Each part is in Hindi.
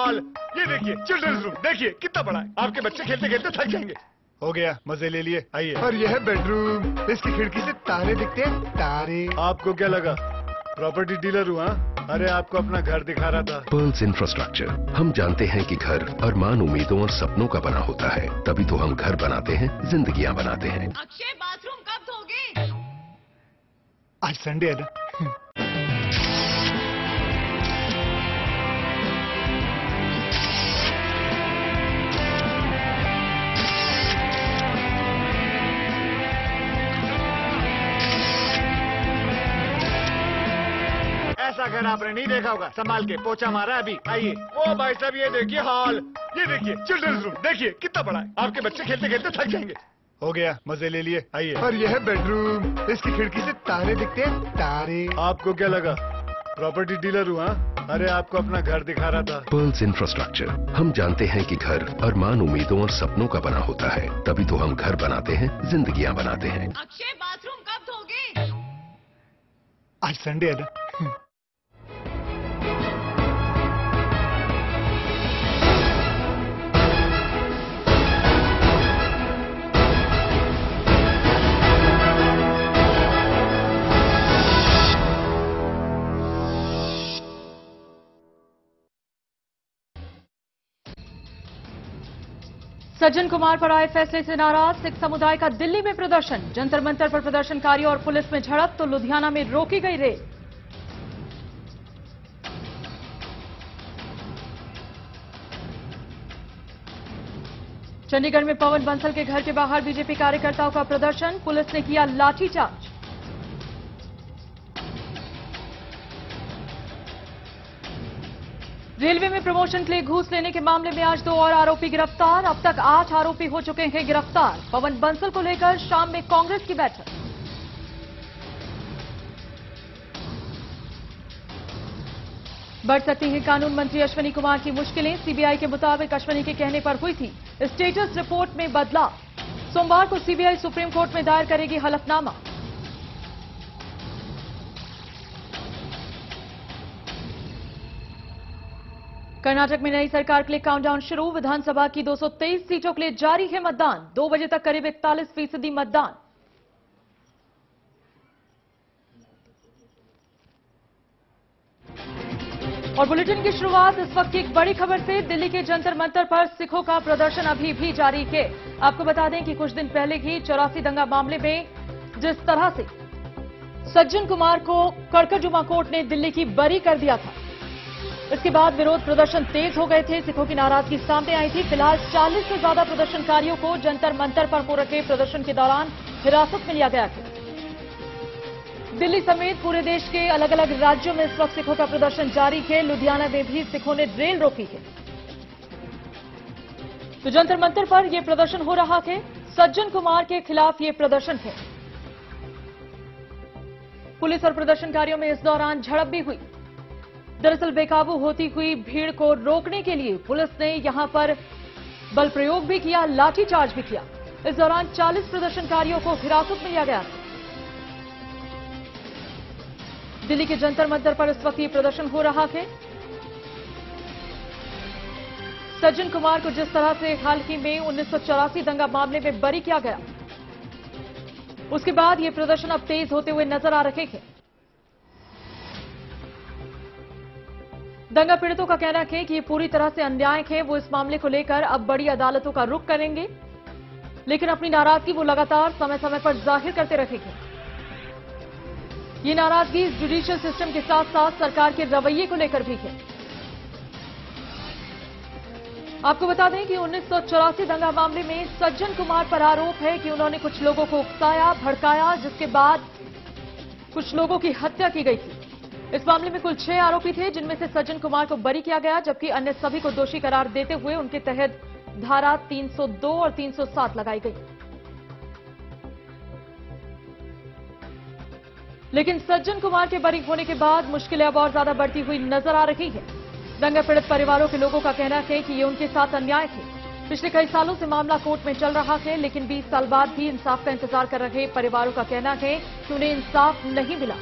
हॉल, ये देखिए चिल्ड्रंस रूम, देखिए कितना बड़ा है। आपके बच्चे खेलते खेलते थक जाएंगे। हो गया, मजे ले लिए, आइए। और यह है बेडरूम, इसकी खिड़की से तारे दिखते हैं, तारे। आपको क्या लगा प्रॉपर्टी डीलर हुआ? अरे आपको अपना घर दिखा रहा था। Pearls infrastructure. हम जानते हैं कि घर अरमान, उम्मीदों और सपनों का बना होता है, तभी तो हम घर बनाते हैं, जिंदगियां बनाते हैं। अक्षय, बाथरूम कब धोगे? आज संडे है ना। ऐसा घर आपने नहीं देखा होगा। संभाल के, पोछा मारा अभी, आइए। ओ भाई साहब, ये देखिए हॉल, ये देखिए चिल्ड्रंस रूम, देखिए कितना बड़ा है। आपके बच्चे खेलते खेलते थक जाएंगे। हो गया, मजे ले लिए, आइए। और यह है बेडरूम, इसकी खिड़की से तारे दिखते हैं, तारे। आपको क्या लगा प्रॉपर्टी डीलर हुआ? अरे आपको अपना घर दिखा रहा था। Pearls infrastructure. हम जानते हैं कि घर अरमान, उम्मीदों और सपनों का बना होता है, तभी तो हम घर बनाते हैं, जिंदगियां बनाते हैं। अक्षय, बाथरूम कब धोगे? आज संडे है ना। सज्जन कुमार पर आए फैसले से नाराज सिख समुदाय का दिल्ली में प्रदर्शन। जंतर मंतर पर प्रदर्शनकारियों और पुलिस में झड़प तो लुधियाना में रोकी गई रेल। चंडीगढ़ में पवन बंसल के घर के बाहर बीजेपी कार्यकर्ताओं का प्रदर्शन, पुलिस ने किया लाठीचार्ज। रेलवे में प्रमोशन के लिए घूस लेने के मामले में आज 2 और आरोपी गिरफ्तार। अब तक 8 आरोपी हो चुके हैं गिरफ्तार। पवन बंसल को लेकर शाम में कांग्रेस की बैठक। बढ़ सकती है कानून मंत्री अश्विनी कुमार की मुश्किलें। सीबीआई के मुताबिक अश्विनी के कहने पर हुई थी स्टेटस रिपोर्ट में बदलाव। सोमवार को सीबीआई सुप्रीम कोर्ट में दायर करेगी हलफनामा। कर्नाटक में नई सरकार के लिए काउंटडाउन शुरू। विधानसभा की 223 सीटों के लिए जारी है मतदान। 2 बजे तक करीब 41% मतदान। और बुलेटिन की शुरुआत इस वक्त की एक बड़ी खबर से। दिल्ली के जंतर मंतर पर सिखों का प्रदर्शन अभी भी जारी है। आपको बता दें कि कुछ दिन पहले ही 84 दंगा मामले में जिस तरह से सज्जन कुमार को कड़कड़जुमा कोर्ट ने दिल्ली की बरी कर दिया था, इसके बाद विरोध प्रदर्शन तेज हो गए थे। सिखों की नाराजगी सामने आई थी। फिलहाल 40 से ज्यादा प्रदर्शनकारियों को जंतर मंतर पर हो रखे प्रदर्शन के दौरान हिरासत में लिया गया है। दिल्ली समेत पूरे देश के अलग अलग राज्यों में इस वक्त सिखों का प्रदर्शन जारी है। लुधियाना में भी सिखों ने रेल रोकी है। तो जंतर मंतर पर यह प्रदर्शन हो रहा है। सज्जन कुमार के खिलाफ यह प्रदर्शन है। पुलिस और प्रदर्शनकारियों में इस दौरान झड़प भी हुई। दरअसल बेकाबू होती हुई भीड़ को रोकने के लिए पुलिस ने यहां पर बल प्रयोग भी किया, लाठीचार्ज भी किया। इस दौरान 40 प्रदर्शनकारियों को हिरासत में लिया गया। दिल्ली के जंतर मंतर पर इस वक्त ये प्रदर्शन हो रहा है। सज्जन कुमार को जिस तरह से हाल ही में 1984 दंगा मामले में बरी किया गया, उसके बाद ये प्रदर्शन अब तेज होते हुए नजर आ रहे हैं। दंगा पीड़ितों का कहना है कि ये पूरी तरह से अन्याय है। वो इस मामले को लेकर अब बड़ी अदालतों का रुख करेंगे, लेकिन अपनी नाराजगी वो लगातार समय समय पर जाहिर करते रहेंगे। ये नाराजगी जुडिशियल सिस्टम के साथ साथ सरकार के रवैये को लेकर भी है। आपको बता दें कि 1984 दंगा मामले में सज्जन कुमार पर आरोप है कि उन्होंने कुछ लोगों को उकसाया, भड़काया, जिसके बाद कुछ लोगों की हत्या की गई थी। इस मामले में कुल 6 आरोपी थे, जिनमें से सज्जन कुमार को बरी किया गया, जबकि अन्य सभी को दोषी करार देते हुए उनके तहत धारा 302 और 307 लगाई गई। लेकिन सज्जन कुमार के बरी होने के बाद मुश्किलें अब और ज्यादा बढ़ती हुई नजर आ रही है। दंगा पीड़ित परिवारों के लोगों का कहना है कि ये उनके साथ अन्याय थे। पिछले कई सालों से मामला कोर्ट में चल रहा है, लेकिन 20 साल बाद भी इंसाफ का इंतजार कर रहे परिवारों का कहना है कि उन्हें इंसाफ नहीं मिला।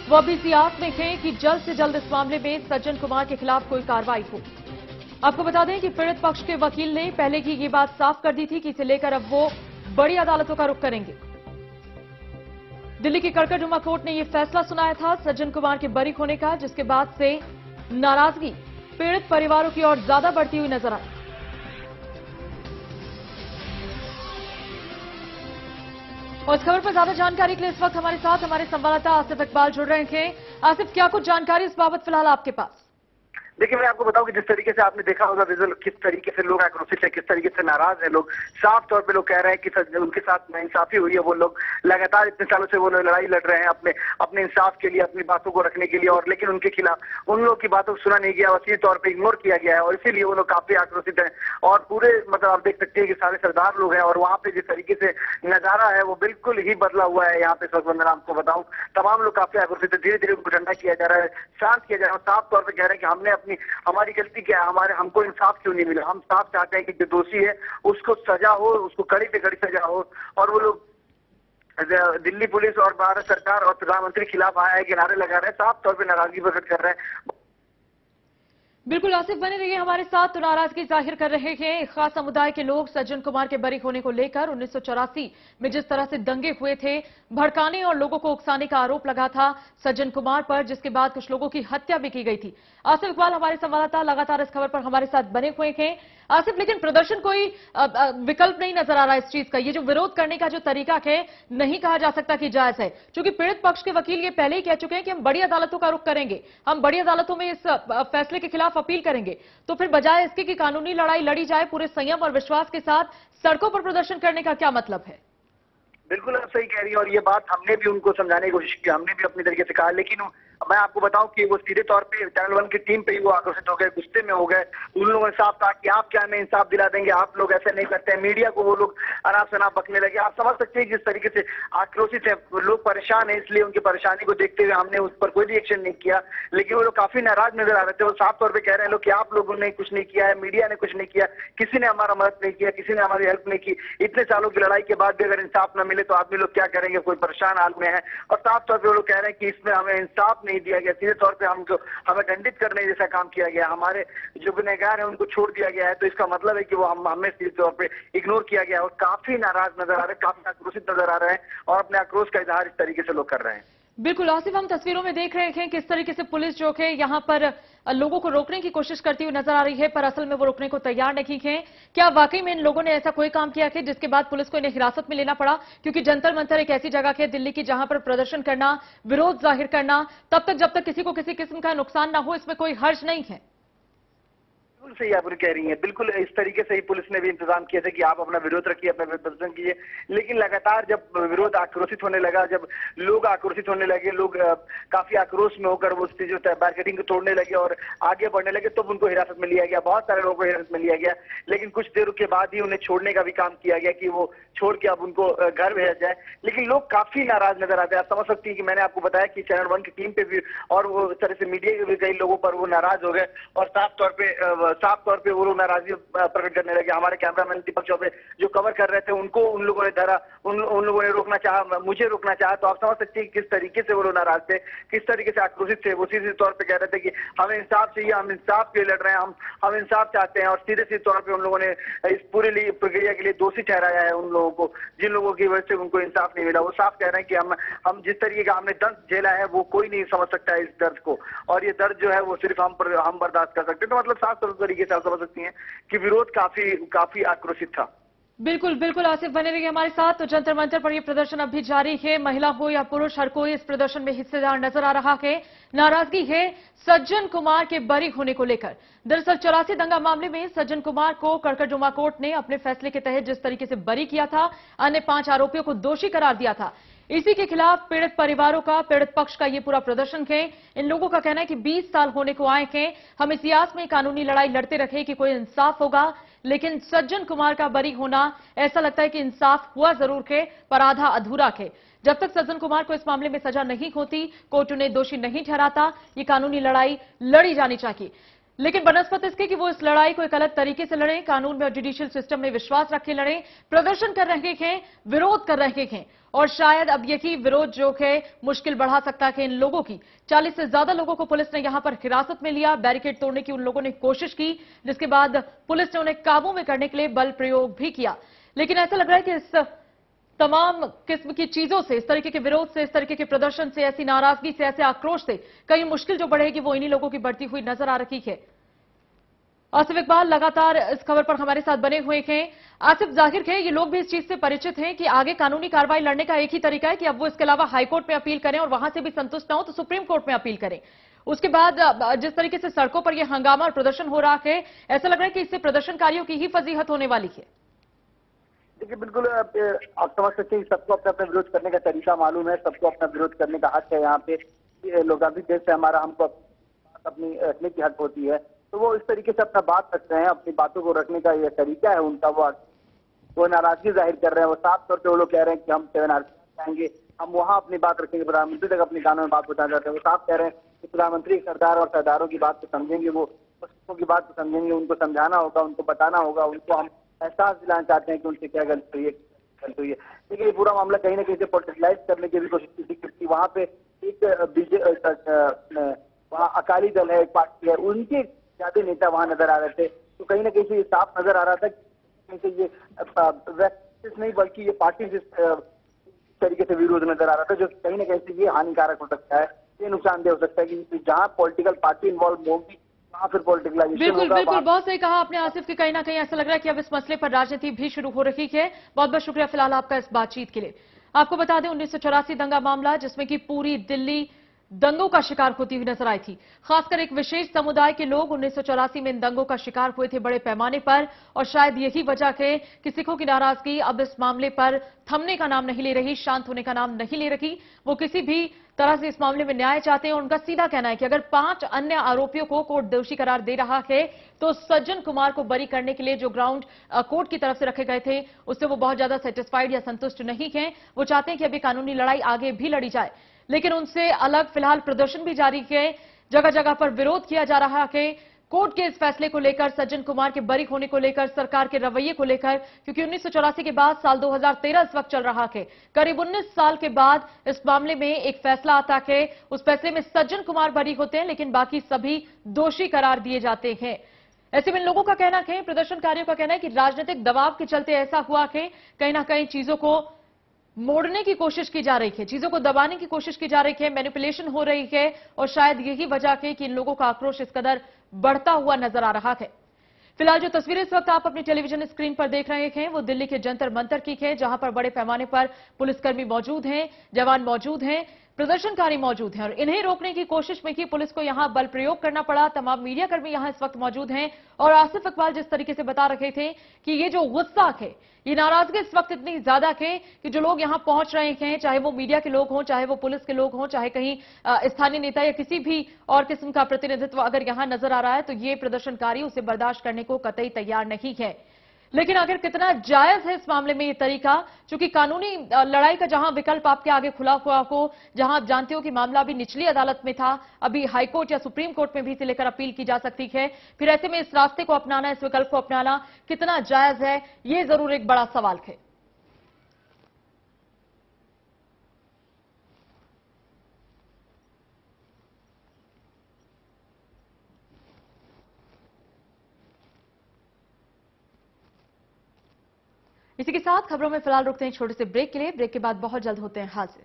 वो अभी इसी आस में हैं कि जल्द से जल्द इस मामले में सज्जन कुमार के खिलाफ कोई कार्रवाई हो। आपको बता दें कि पीड़ित पक्ष के वकील ने पहले ही ये बात साफ कर दी थी कि इसे लेकर अब वो बड़ी अदालतों का रुख करेंगे। दिल्ली की कड़कड़जुमा कोर्ट ने यह फैसला सुनाया था सज्जन कुमार के बरी होने का, जिसके बाद से नाराजगी पीड़ित परिवारों की ओर ज्यादा बढ़ती हुई नजर आई। और इस खबर पर ज्यादा जानकारी के लिए इस वक्त हमारे साथ हमारे संवाददाता आसिफ इकबाल जुड़ रहे हैं। आसिफ, क्या कुछ जानकारी इस बाबत फिलहाल आपके पास? देखिए, मैं आपको बताऊं कि जिस तरीके से आपने देखा होगा विजुअल, किस तरीके से लोग आक्रोशित है, किस तरीके से नाराज है लोग। साफ तौर पे लोग कह रहे हैं कि उनके साथ नाइंसाफी हुई है। वो लोग लगातार इतने सालों से वो लड़ाई लड़ रहे हैं अपने इंसाफ के लिए, अपनी बातों को रखने के लिए, और लेकिन उनके खिलाफ उन लोगों की बातों को सुना नहीं गया, वसीय तौर पर इग्नोर किया गया है, और इसीलिए वो लोग काफी आक्रोशित है। और पूरे मतलब आप देख सकते हैं कि सारे सरदार लोग हैं, और वहाँ पे जिस तरीके से नजारा है वो बिल्कुल ही बदला हुआ है। यहाँ पे इस वक्त मैं आपको बताऊं, तमाम लोग काफी आक्रोशित है। धीरे धीरे उनको ठंडा किया जा रहा है, शांत किया जा रहा है। साफ तौर पर कह रहे हैं कि हमारी गलती क्या है, हमको इंसाफ क्यों नहीं मिला। हम साफ चाहते हैं कि जो दोषी है उसको सजा हो, उसको कड़ी से कड़ी सजा हो। और वो लोग दिल्ली पुलिस और भारत सरकार और प्रधानमंत्री के खिलाफ आया है कि नारे लगा रहे हैं, साफ तौर पर नाराजगी प्रकट कर रहे हैं। बिल्कुल आसिफ, बने रहिए हमारे साथ। तो नाराजगी जाहिर कर रहे हैं एक खास समुदाय के लोग सज्जन कुमार के बरी होने को लेकर। 1984 में जिस तरह से दंगे हुए थे, भड़काने और लोगों को उकसाने का आरोप लगा था सज्जन कुमार पर, जिसके बाद कुछ लोगों की हत्या भी की गई थी। आसिफ इकबाल हमारे संवाददाता लगातार इस खबर पर हमारे साथ बने हुए हैं। आसिफ, लेकिन प्रदर्शन कोई विकल्प नहीं नजर आ रहा है इस चीज का। ये जो विरोध करने का जो तरीका है, नहीं कहा जा सकता कि जायज है, क्योंकि पीड़ित पक्ष के वकील ये पहले ही कह चुके हैं कि हम बड़ी अदालतों का रुख करेंगे, हम बड़ी अदालतों में इस फैसले के खिलाफ अपील करेंगे। तो फिर बजाय इसके कि कानूनी लड़ाई लड़ी जाए पूरे संयम और विश्वास के साथ, सड़कों पर प्रदर्शन करने का क्या मतलब है? बिल्कुल आप सही कह रही हैं, और ये बात हमने भी उनको समझाने की कोशिश की, हमने भी अपनी तरीके से कहा, लेकिन मैं आपको बताऊं कि वो सीधे तौर पे चैनल 1 की टीम पे ही वो आक्रोशित हो गए, गुस्से में हो गए। उन लोगों ने साफ कहा कि आप क्या हमें इंसाफ दिला देंगे, आप लोग ऐसे नहीं करते हैं। मीडिया को वो लोग अनाप शनाप बकने लगे। आप समझ सकते हैं जिस तरीके से आक्रोशित है लोग, परेशान है, इसलिए उनकी परेशानी को देखते हुए हमने उस पर कोई रिएक्शन नहीं किया। लेकिन वो लोग काफी नाराज नजर आ रहे थे। वो साफ तौर पर कह रहे हैं लोग कि आप लोगों ने कुछ नहीं किया है, मीडिया ने कुछ नहीं किया, किसी ने हमारा मदद नहीं किया, किसी ने हमारी हेल्प नहीं की। इतने सालों की लड़ाई के बाद भी अगर इंसाफ न मिले तो आदमी लोग क्या करेंगे, कोई परेशान हाल में है। और साफ तौर पर वो लोग कह रहे हैं कि इसमें हमें इंसाफ नहीं दिया गया, सीधे तौर पे हमें दंडित करने जैसा काम किया गया, हमारे जो गुनहगार हैं उनको छोड़ दिया गया है। तो इसका मतलब है कि वो हमें सीधे तौर पे इग्नोर किया गया। और काफी नाराज नजर आ रहे हैं, काफी आक्रोशित नजर आ रहे हैं, और अपने आक्रोश का इजहार इस तरीके से लोग कर रहे हैं। बिल्कुल आसिफ, हम तस्वीरों में देख रहे हैं किस तरीके से पुलिस जो है यहां पर लोगों को रोकने की कोशिश करती हुई नजर आ रही है, पर असल में वो रोकने को तैयार नहीं है। क्या वाकई में इन लोगों ने ऐसा कोई काम किया है जिसके बाद पुलिस को इन्हें हिरासत में लेना पड़ा? क्योंकि जंतर मंतर एक ऐसी जगह है दिल्ली की जहां पर प्रदर्शन करना, विरोध जाहिर करना, तब तक जब तक किसी को किसी किस्म का नुकसान ना हो, इसमें कोई हर्ज नहीं है। बिल्कुल सही आप कह रही हैं। बिल्कुल इस तरीके से ही पुलिस ने भी इंतजाम किया था कि आप अपना विरोध रखिए, अपना प्रदर्शन कीजिए। लेकिन लगातार जब विरोध आक्रोशित होने लगा, जब लोग आक्रोशित होने लगे, लोग काफी आक्रोश में होकर वो जो बैरिकेडिंग को तोड़ने लगे और आगे बढ़ने लगे, तब उनको हिरासत में लिया गया। बहुत सारे लोगों को हिरासत में लिया गया, लेकिन कुछ देर के बाद ही उन्हें छोड़ने का भी काम किया गया कि वो छोड़ के अब उनको घर भेजा जाए। लेकिन लोग काफी नाराज नजर आते हैं। आप समझ सकती हैं कि मैंने आपको बताया कि चैनल 1 की टीम पे भी और वो इस तरह से मीडिया के भी कई लोगों पर वो नाराज हो गए, और साफ तौर पे वो लोग नाराजगी प्रकट करने लगे। हमारे कैमरामैन दीपक चौबे जो कवर कर रहे थे, उनको उन लोगों ने धरा, उन लोगों ने रोकना चाहा, मुझे रोकना चाहा। तो आप समझ सकते हैं किस तरीके से वो लोग नाराज थे, किस तरीके से आक्रोशित थे। वो सीधे तौर पे कह रहे थे कि हमें इंसाफ चाहिए, हम इंसाफ के लिए लड़ रहे हैं, हम इंसाफ चाहते हैं। और सीधे सीधे तौर पर उन लोगों ने इस पूरी प्रक्रिया के लिए दोषी ठहराया है उन लोगों को, जिन लोगों की वजह से उनको इंसाफ नहीं मिला। वो साफ कह रहे हैं कि हम जिस तरीके का हमने दर्द झेला है वो कोई नहीं समझ सकता है इस दर्द को, और ये दर्द जो है वो सिर्फ हम बर्दाश्त कर सकते हैं। तो मतलब साफ तरीके से आप समझ सकती हैं कि विरोध काफी आक्रोशित था। बिल्कुल बिल्कुल आसिफ, बने रहिए हमारे साथ। तो जंतर मंतर पर यह प्रदर्शन अब भी जारी है। महिला हो या पुरुष, हर कोई इस प्रदर्शन में हिस्सेदार नजर आ रहा है। नाराजगी है सज्जन कुमार के बरी होने को लेकर। दरअसल 84 दंगा मामले में सज्जन कुमार को कड़कड़जुमा कोर्ट ने अपने फैसले के तहत जिस तरीके से बरी किया था, अन्य 5 आरोपियों को दोषी करार दिया था। इसी के खिलाफ पीड़ित परिवारों का, पीड़ित पक्ष का ये पूरा प्रदर्शन है। इन लोगों का कहना है कि 20 साल होने को आए हैं, हम इस आस में कानूनी लड़ाई लड़ते रहे कि कोई इंसाफ होगा, लेकिन सज्जन कुमार का बरी होना, ऐसा लगता है कि इंसाफ हुआ जरूर है पर आधा अधूरा है। जब तक सज्जन कुमार को इस मामले में सजा नहीं होती, कोर्ट उन्हें दोषी नहीं ठहराता, ये कानूनी लड़ाई लड़ी जानी चाहिए। लेकिन बनस्पत इसके कि वो इस लड़ाई को एक अलग तरीके से लड़ें, कानून में और जुडिशियल सिस्टम में विश्वास रख के लड़ें, प्रदर्शन कर रहे हैं, विरोध कर रहे हैं और शायद अब यही विरोध जो है मुश्किल बढ़ा सकता है इन लोगों की। 40 से ज्यादा लोगों को पुलिस ने यहां पर हिरासत में लिया, बैरिकेड तोड़ने की उन लोगों ने कोशिश की, जिसके बाद पुलिस ने उन्हें काबू में करने के लिए बल प्रयोग भी किया। लेकिन ऐसा लग रहा है कि इस तमाम किस्म की चीजों से, इस तरीके के विरोध से, इस तरीके के प्रदर्शन से, ऐसी नाराजगी से, ऐसे आक्रोश से कहीं मुश्किल जो बढ़ेगी वो इन्हीं लोगों की बढ़ती हुई नजर आ रही है। आसिफ इकबाल लगातार इस खबर पर हमारे साथ बने हुए हैं। आसिफ, जाहिर है ये लोग भी इस चीज से परिचित हैं कि आगे कानूनी कार्रवाई लड़ने का एक ही तरीका है कि अब वो इसके अलावा हाईकोर्ट में अपील करें और वहां से भी संतुष्ट ना हो तो सुप्रीम कोर्ट में अपील करें। उसके बाद जिस तरीके से सड़कों पर यह हंगामा और प्रदर्शन हो रहा है, ऐसा लग रहा है कि इससे प्रदर्शनकारियों की ही फजीहत होने वाली है। देखिए, बिल्कुल आप समझ सकते हैं, सबको अपना अपना विरोध करने का तरीका मालूम है, सबको अपना विरोध करने का हक है। यहाँ पे लोग अभी देश से हमारा हमको अपनी रखने की हक होती है, तो वो इस तरीके से अपना बात रखते हैं, अपनी बातों को रखने का ये तरीका है उनका। वो नाराजगी जाहिर कर रहे हैं, वो साफ तौर पे वो लोग कह रहे हैं कि हम 7 आएंगे, हम वहाँ अपनी बात रखेंगे, प्रधानमंत्री तक अपनी कानों में बात पहुंचाना चाहते हैं। वो साफ कह रहे हैं कि प्रधानमंत्री सरदार और सरदारों की बात को समझेंगे, वो पुस्तकों की बात को समझेंगे, उनको समझाना होगा, उनको बताना होगा, उनको हम एहसास दिलाना चाहते हैं कि उनसे क्या गलती हुई है, गलती हुई है। लेकिन ये पूरा मामला कहीं ना कहीं से पॉलिटिकलाइज करने की भी कोशिश की थी, क्योंकि वहाँ पे एक वहाँ अकाली दल है, एक पार्टी है, उनके ज्यादा नेता वहां नजर आ रहे थे। तो कहीं ना कहीं से ये साफ नजर आ रहा था कि कहीं से ये व्यक्ति नहीं बल्कि ये पार्टी जिस तरीके से विरोध नजर आ रहा था, जो कहीं ना कहीं से ये हानिकारक हो सकता है, ये नुकसानदेह हो सकता है कि जहां पॉलिटिकल पार्टी इन्वॉल्व होगी वहां फिर पॉलिटिकलाइजेशन होगा। बिल्कुल बिल्कुल, बहुत सही कहा आपने आसिफ कि कहीं ना कहीं ऐसा लग रहा है कि अब इस मसले पर राजनीति भी शुरू हो रही है। बहुत बहुत शुक्रिया फिलहाल आपका इस बातचीत के लिए। आपको बता दें 1984 दंगा मामला, जिसमें कि पूरी दिल्ली दंगों का शिकार होती हुई नजर आई थी। खासकर एक विशेष समुदाय के लोग 1984 में इन दंगों का शिकार हुए थे बड़े पैमाने पर, और शायद यही वजह है कि सिखों की नाराजगी अब इस मामले पर थमने का नाम नहीं ले रही, शांत होने का नाम नहीं ले रही। वो किसी भी तरह से इस मामले में न्याय चाहते हैं। उनका सीधा कहना है कि अगर 5 अन्य आरोपियों को कोर्ट दोषी करार दे रहा है तो सज्जन कुमार को बरी करने के लिए जो ग्राउंड कोर्ट की तरफ से रखे गए थे उससे वो बहुत ज्यादा सेटिस्फाइड या संतुष्ट नहीं है। वो चाहते हैं कि अभी कानूनी लड़ाई आगे भी लड़ी जाए, लेकिन उनसे अलग फिलहाल प्रदर्शन भी जारी है। जगह जगह पर विरोध किया जा रहा है कोर्ट के इस फैसले को लेकर, सज्जन कुमार के बरी होने को लेकर, सरकार के रवैये को लेकर, क्योंकि 1984 के बाद साल 2013 इस वक्त चल रहा है। करीब 19 साल के बाद इस मामले में एक फैसला आता है। उस फैसले में सज्जन कुमार बरी होते हैं, लेकिन बाकी सभी दोषी करार दिए जाते हैं। ऐसे में लोगों का कहना है, प्रदर्शनकारियों का कहना है कि राजनीतिक दबाव के चलते ऐसा हुआ है, कहीं ना कहीं चीजों को मोड़ने की कोशिश की जा रही है, चीजों को दबाने की कोशिश की जा रही है, मैनिपुलेशन हो रही है, और शायद यही वजह है कि इन लोगों का आक्रोश इस कदर बढ़ता हुआ नजर आ रहा है। फिलहाल जो तस्वीरें इस वक्त आप अपनी टेलीविजन स्क्रीन पर देख रहे हैं वो दिल्ली के जंतर मंतर की है, जहां पर बड़े पैमाने पर पुलिसकर्मी मौजूद हैं, जवान मौजूद हैं, प्रदर्शनकारी मौजूद हैं, और इन्हें रोकने की कोशिश में ही पुलिस को यहां बल प्रयोग करना पड़ा। तमाम मीडियाकर्मी यहां इस वक्त मौजूद हैं, और आसिफ इकबाल जिस तरीके से बता रहे थे कि ये जो गुस्सा है, ये नाराजगी इस वक्त इतनी ज्यादा है कि जो लोग यहां पहुंच रहे हैं, चाहे वो मीडिया के लोग हों, चाहे वो पुलिस के लोग हों, चाहे कहीं स्थानीय नेता या किसी भी और किस्म का प्रतिनिधित्व अगर यहां नजर आ रहा है, तो ये प्रदर्शनकारी उसे बर्दाश्त करने को कतई तैयार नहीं है। लेकिन आखिर कितना जायज है इस मामले में ये तरीका, क्योंकि कानूनी लड़ाई का जहां विकल्प आपके आगे खुला हुआ हो, जहां आप जानते हो कि मामला अभी निचली अदालत में था, अभी हाईकोर्ट या सुप्रीम कोर्ट में भी इसे लेकर अपील की जा सकती है, फिर ऐसे में इस रास्ते को अपनाना, इस विकल्प को अपनाना कितना जायज है, ये जरूर एक बड़ा सवाल है। इसी के साथ खबरों में फिलहाल रुकते हैं छोटे से ब्रेक के लिए। ब्रेक के बाद बहुत जल्द होते हैं हाजिर।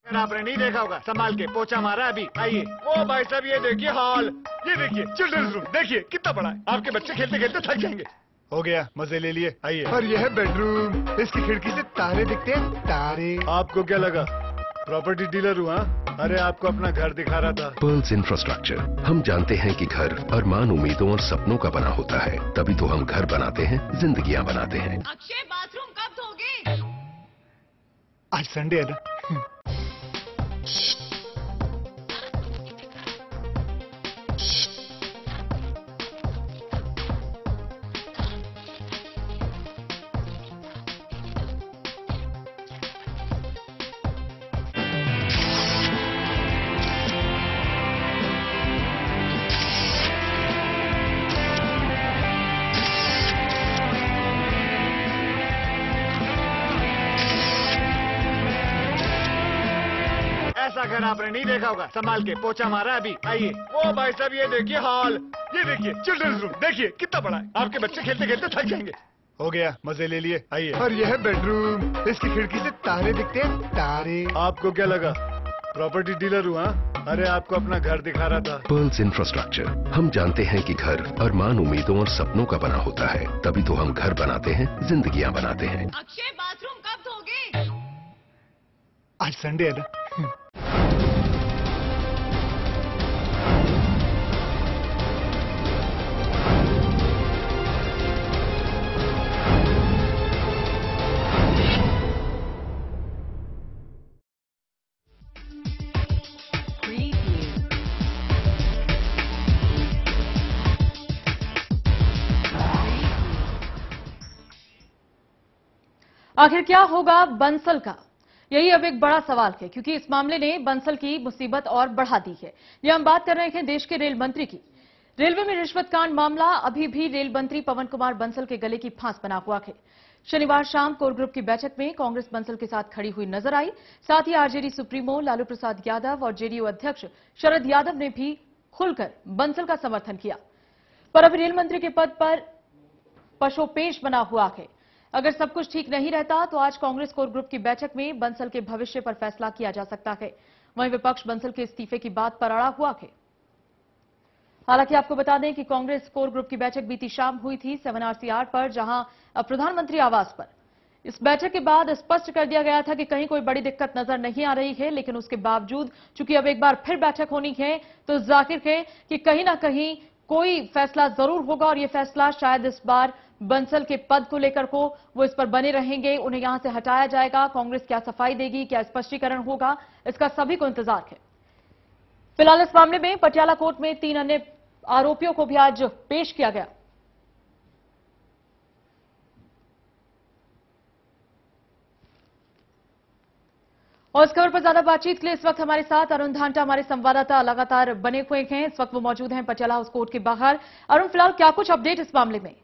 अगर आपने नहीं देखा होगा, संभाल के पोछा मारा अभी। आइए, वो भाई साहब ये देखिए हॉल, ये देखिए चिल्ड्रंस रूम, देखिए कितना बड़ा है। आपके बच्चे खेलते खेलते थक जाएंगे। हो गया, मजे ले लिए। आइए। और यह है बेडरूम, इसकी खिड़की से तारे दिखते हैं, तारे। आपको क्या लगा प्रॉपर्टी डीलर हुआ? अरे आपको अपना घर दिखा रहा था। पर्ल्स इंफ्रास्ट्रक्चर, हम जानते हैं कि घर अरमान, उम्मीदों और सपनों का बना होता है, तभी तो हम घर बनाते हैं, जिंदगियां बनाते हैं। अक्षय बाथरूम कब धोगे? आज संडे है ना। अगर आपने नहीं देखा होगा संभाल के पोछा मारा अभी। आइए। ओ भाई साहब ये देखिए हॉल, ये देखिए चिल्ड्रंस रूम, देखिए कितना बड़ा है। आपके बच्चे खेलते खेलते थक जाएंगे। हो गया, मजे ले लिए, आइए। और यह है बेडरूम, इसकी खिड़की से तारे दिखते हैं, तारे। आपको क्या लगा प्रॉपर्टी डीलर हुआ? अरे आपको अपना घर दिखा रहा था। पर्ल्स इंफ्रास्ट्रक्चर, हम जानते हैं कि घर अरमान, उम्मीदों और सपनों का बना होता है, तभी तो हम घर बनाते हैं, जिंदगियां बनाते हैं। अक्षय बाथरूम कब धोगे? आज संडे है ना। आखिर क्या होगा बंसल का? यही अब एक बड़ा सवाल है, क्योंकि इस मामले ने बंसल की मुसीबत और बढ़ा दी है। ये हम बात कर रहे हैं देश के रेल मंत्री की। रेलवे में रिश्वत कांड मामला अभी भी रेल मंत्री पवन कुमार बंसल के गले की फांस बना हुआ है। शनिवार शाम कोर ग्रुप की बैठक में कांग्रेस बंसल के साथ खड़ी हुई नजर आई। साथ ही आरजेडी सुप्रीमो लालू प्रसाद यादव और जेडीयू अध्यक्ष शरद यादव ने भी खुलकर बंसल का समर्थन किया। पर अभी रेल मंत्री के पद पर पशोपेश बना हुआ है। अगर सब कुछ ठीक नहीं रहता तो आज कांग्रेस कोर ग्रुप की बैठक में बंसल के भविष्य पर फैसला किया जा सकता है। वहीं विपक्ष बंसल के इस्तीफे की बात पर अड़ा हुआ है। हालांकि आपको बता दें कि कांग्रेस कोर ग्रुप की बैठक बीती शाम हुई थी 7RC8 पर, जहां प्रधानमंत्री आवास पर। इस बैठक के बाद स्पष्ट कर दिया गया था कि कहीं कोई बड़ी दिक्कत नजर नहीं आ रही है, लेकिन उसके बावजूद चूंकि अब एक बार फिर बैठक होनी है तो जाहिर है कि कहीं ना कहीं कोई फैसला जरूर होगा, और यह फैसला शायद इस बार बंसल के पद को लेकर हो। वो इस पर बने रहेंगे, उन्हें यहां से हटाया जाएगा, कांग्रेस क्या सफाई देगी, क्या स्पष्टीकरण होगा, इसका सभी को इंतजार है। फिलहाल इस मामले में पटियाला कोर्ट में 3 अन्य आरोपियों को भी आज पेश किया गया। और इस खबर पर ज्यादा बातचीत के लिए इस वक्त हमारे साथ अरुण धांटा, हमारे संवाददाता, लगातार बने हुए हैं। इस वक्त वो मौजूद हैं पटियाला हाउस कोर्ट के बाहर। अरुण, फिलहाल क्या कुछ अपडेट इस मामले में?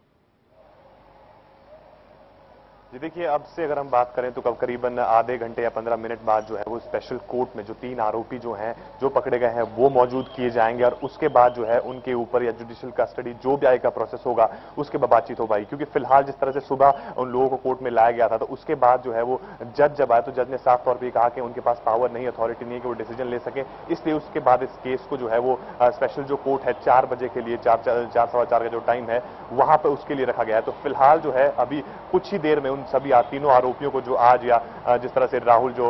जी देखिए, अब से अगर हम बात करें तो करीबन आधे घंटे या 15 मिनट बाद जो है वो स्पेशल कोर्ट में जो 3 आरोपी जो हैं, जो पकड़े गए हैं, वो मौजूद किए जाएंगे। और उसके बाद जो है उनके ऊपर या जुडिशियल कस्टडी जो भी आएगा प्रोसेस होगा उसके बाद बातचीत हो पाएगी। क्योंकि फिलहाल जिस तरह से सुबह उन लोगों को कोर्ट में लाया गया था, तो उसके बाद जो है वो जज जब आए तो जज ने साफ तौर पर कहा कि उनके पास पावर नहीं, अथॉरिटी नहीं है कि वो डिसीजन ले सके। इसलिए उसके बाद इस केस को जो है वो स्पेशल जो कोर्ट है 4 बजे के लिए, 4 सवा 4 का जो टाइम है वहां पर उसके लिए रखा गया है। तो फिलहाल जो है अभी कुछ ही देर में उन सभी तीनों आरोपियों को जो आज या जिस तरह से राहुल जो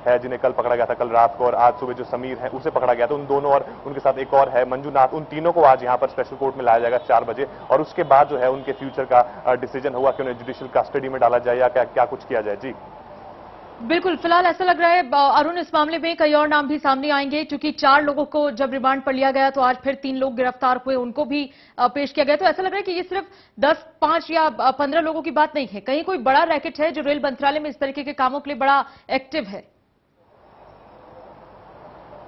है जिन्हें कल पकड़ा गया था, कल रात को, और आज सुबह जो समीर है उसे पकड़ा गया था, उन दोनों और उनके साथ एक और है मंजूनाथ, उन तीनों को आज यहां पर स्पेशल कोर्ट में लाया जाएगा 4 बजे। और उसके बाद जो है उनके फ्यूचर का डिसीजन होगा कि उन्हें जुडिशियल कस्टडी में डाला जाए या क्या कुछ किया जाए। जी बिल्कुल, फिलहाल ऐसा लग रहा है अरुण, इस मामले में कई और नाम भी सामने आएंगे, क्योंकि 4 लोगों को जब रिमांड पर लिया गया तो आज फिर 3 लोग गिरफ्तार हुए, उनको भी पेश किया गया। तो ऐसा लग रहा है कि ये सिर्फ 10, 5 या 15 लोगों की बात नहीं है, कहीं कोई बड़ा रैकेट है जो रेल मंत्रालय में इस तरीके के कामों के लिए बड़ा एक्टिव है।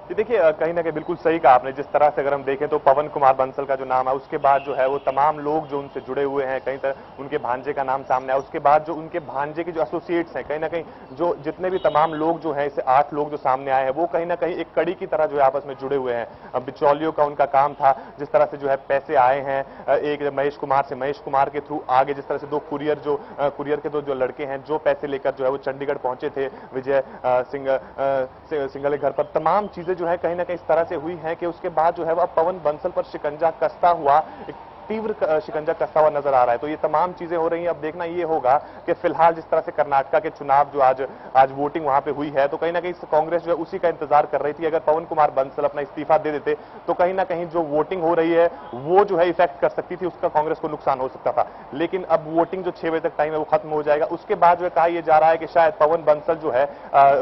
ये देखिए, कहीं ना कहीं बिल्कुल सही कहा आपने। जिस तरह से अगर हम देखें तो पवन कुमार बंसल का जो नाम है, उसके बाद जो है वो तमाम लोग जो उनसे जुड़े हुए हैं, कहीं तक उनके भांजे का नाम सामने आया, उसके बाद जो उनके भांजे के जो एसोसिएट्स हैं, कहीं ना कहीं जो जितने भी तमाम लोग जो हैं, इसे 8 लोग जो सामने आए हैं, वो कहीं ना कहीं एक कड़ी की तरह जो है आपस में जुड़े हुए हैं। बिचौलियों का उनका काम था। जिस तरह से जो है पैसे आए हैं, एक महेश कुमार से, महेश कुमार के थ्रू आगे जिस तरह से 2 कुरियर के 2 जो लड़के हैं जो पैसे लेकर जो है वो चंडीगढ़ पहुंचे थे, विजय सिंघल के घर पर, तमाम चीजें जो है कहीं ना कहीं इस तरह से हुई है कि उसके बाद जो है वह पवन बंसल पर शिकंजा कसता हुआ, तीव्र शिकंजा कसता हुआ नजर आ रहा है। तो ये तमाम चीजें हो रही हैं। अब देखना ये होगा कि फिलहाल जिस तरह से कर्नाटका के चुनाव जो आज वोटिंग वहां पे हुई है, तो कहीं ना कहीं कांग्रेस जो है उसी का इंतजार कर रही थी। अगर पवन कुमार बंसल अपना इस्तीफा दे देते तो कहीं ना कहीं जो वोटिंग हो रही है वो जो है इफेक्ट कर सकती थी, उसका कांग्रेस को नुकसान हो सकता था। लेकिन अब वोटिंग जो 6 बजे तक टाइम है वो खत्म हो जाएगा। उसके बाद जो है कहा यह जा रहा है कि शायद पवन बंसल जो है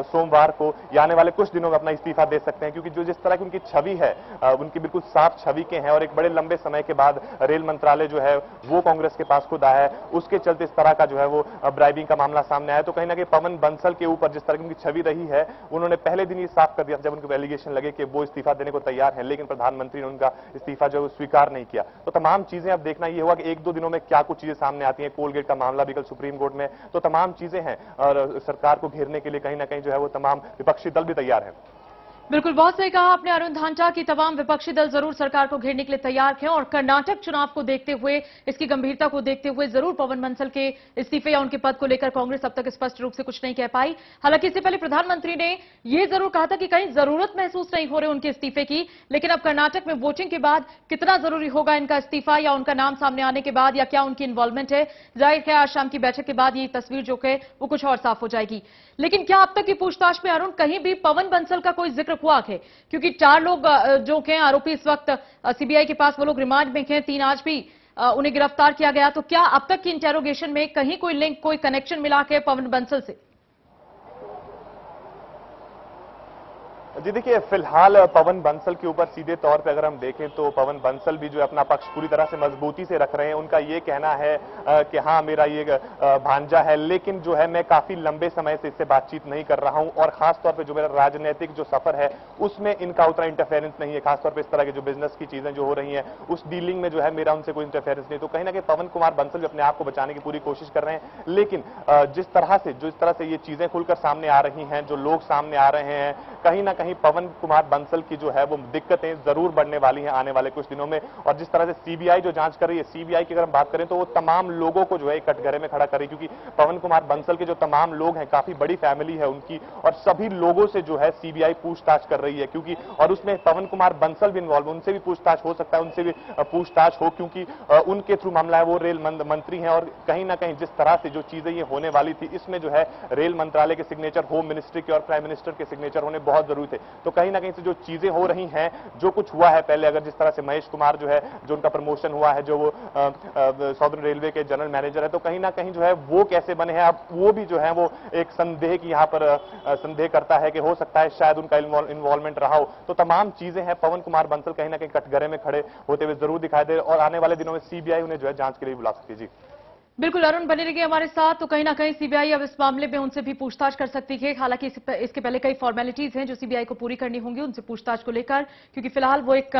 सोमवार को या आने वाले कुछ दिनों में अपना इस्तीफा दे सकते हैं, क्योंकि जो जिस तरह की उनकी छवि है, उनकी बिल्कुल साफ छवि के हैं, और एक बड़े लंबे समय के बाद रेल मंत्रालय जो है वो कांग्रेस के पास खुद आया है, उसके चलते इस तरह का जो है वो ब्राइबिंग का मामला सामने आया। तो कहीं ना कहीं पवन बंसल के ऊपर जिस तरह की उनकी छवि रही है, उन्होंने पहले दिन ये साफ कर दिया जब उनको एलिगेशन लगे कि वो इस्तीफा देने को तैयार है, लेकिन प्रधानमंत्री ने उनका इस्तीफा जो है स्वीकार नहीं किया। तो तमाम चीजें अब देखना ये होगा कि 1-2 दिनों में क्या कुछ चीजें सामने आती हैं। कोलगेट का मामला भी कल सुप्रीम कोर्ट में, तो तमाम चीजें हैं और सरकार को घेरने के लिए कहीं ना कहीं जो है वो तमाम विपक्षी दल भी तैयार है। बिल्कुल, बहुत सही कहा आपने अरुण धांचा की तमाम विपक्षी दल जरूर सरकार को घेरने के लिए तैयार हैं और कर्नाटक चुनाव को देखते हुए, इसकी गंभीरता को देखते हुए जरूर पवन बंसल के इस्तीफे या उनके पद को लेकर कांग्रेस अब तक स्पष्ट रूप से कुछ नहीं कह पाई। हालांकि इससे पहले प्रधानमंत्री ने यह जरूर कहा था कि कहीं जरूरत महसूस नहीं हो रही उनके इस्तीफे की, लेकिन अब कर्नाटक में वोटिंग के बाद कितना जरूरी होगा इनका इस्तीफा या उनका नाम सामने आने के बाद, या क्या उनकी इन्वॉल्वमेंट है, जाहिर है आज शाम की बैठक के बाद ये तस्वीर जो है वो कुछ और साफ हो जाएगी। लेकिन क्या अब तक की पूछताछ में अरुण कहीं भी पवन बंसल का कोई जिक्र हुआ है? क्योंकि 4 लोग जो हैं आरोपी इस वक्त सीबीआई के पास, वो लोग रिमांड में हैं, 3 आज भी उन्हें गिरफ्तार किया गया। तो क्या अब तक की इंटेरोगेशन में कहीं कोई लिंक, कोई कनेक्शन मिला है पवन बंसल से? जी देखिए, फिलहाल पवन बंसल के ऊपर सीधे तौर पे अगर हम देखें तो पवन बंसल भी जो है अपना पक्ष पूरी तरह से मजबूती से रख रहे हैं। उनका ये कहना है कि हाँ मेरा ये भांजा है, लेकिन जो है मैं काफी लंबे समय से इससे बातचीत नहीं कर रहा हूं और खासतौर पे जो मेरा राजनीतिक जो सफर है उसमें इनका उतना इंटरफेरेंस नहीं है। खासतौर पर इस तरह के जो बिजनेस की चीजें जो हो रही हैं उस डीलिंग में जो है मेरा उनसे कोई इंटरफेरेंस नहीं। तो कहीं ना कहीं पवन कुमार बंसल भी अपने आप को बचाने की पूरी कोशिश कर रहे हैं, लेकिन जिस तरह से ये चीजें खुलकर सामने आ रही हैं, जो लोग सामने आ रहे हैं, कहीं ना कहीं पवन कुमार बंसल की जो है वो दिक्कतें जरूर बढ़ने वाली हैं आने वाले कुछ दिनों में। और जिस तरह से सीबीआई जो जांच कर रही है, सीबीआई की अगर हम बात करें तो वो तमाम लोगों को जो है कटघरे में खड़ा कर रही है, क्योंकि पवन कुमार बंसल के जो तमाम लोग हैं, काफी बड़ी फैमिली है उनकी, और सभी लोगों से जो है सीबीआई पूछताछ कर रही है, क्योंकि और उसमें पवन कुमार बंसल भी इन्वॉल्व, उनसे भी पूछताछ हो सकता है, उनसे भी पूछताछ हो, क्योंकि उनके थ्रू मामला है, वो रेल मंत्री हैं। और कहीं ना कहीं जिस तरह से जो चीजें ये होने वाली थी, इसमें जो है रेल मंत्रालय के सिग्नेचर, होम मिनिस्ट्री के और प्राइम मिनिस्टर के सिग्नेचर होने बहुत जरूरी थे। तो कहीं ना कहीं से जो चीजें हो रही हैं, जो कुछ हुआ है पहले, अगर जिस तरह से महेश कुमार जो है, जो उनका प्रमोशन हुआ है, जो वो साउदर्न रेलवे के जनरल मैनेजर है, तो कहीं ना कहीं जो है वो कैसे बने हैं, अब वो भी जो है वो एक संदेह की यहाँ पर संदेह करता है कि हो सकता है शायद उनका इन्वॉल्वमेंट रहा हो। तो तमाम चीजें हैं, पवन कुमार बंसल कहीं ना कहीं कटघरे में खड़े होते हुए जरूर दिखाई दे, और आने वाले दिनों में सीबीआई उन्हें जो है जांच के लिए बुला सकती है। जी बिल्कुल, अरुण बने रहिए हमारे साथ। तो कहीं ना कहीं सीबीआई अब इस मामले में उनसे भी पूछताछ कर सकती है। हालांकि इसके पहले कई फॉर्मेलिटीज हैं जो सीबीआई को पूरी करनी होंगी उनसे पूछताछ को लेकर, क्योंकि फिलहाल वो एक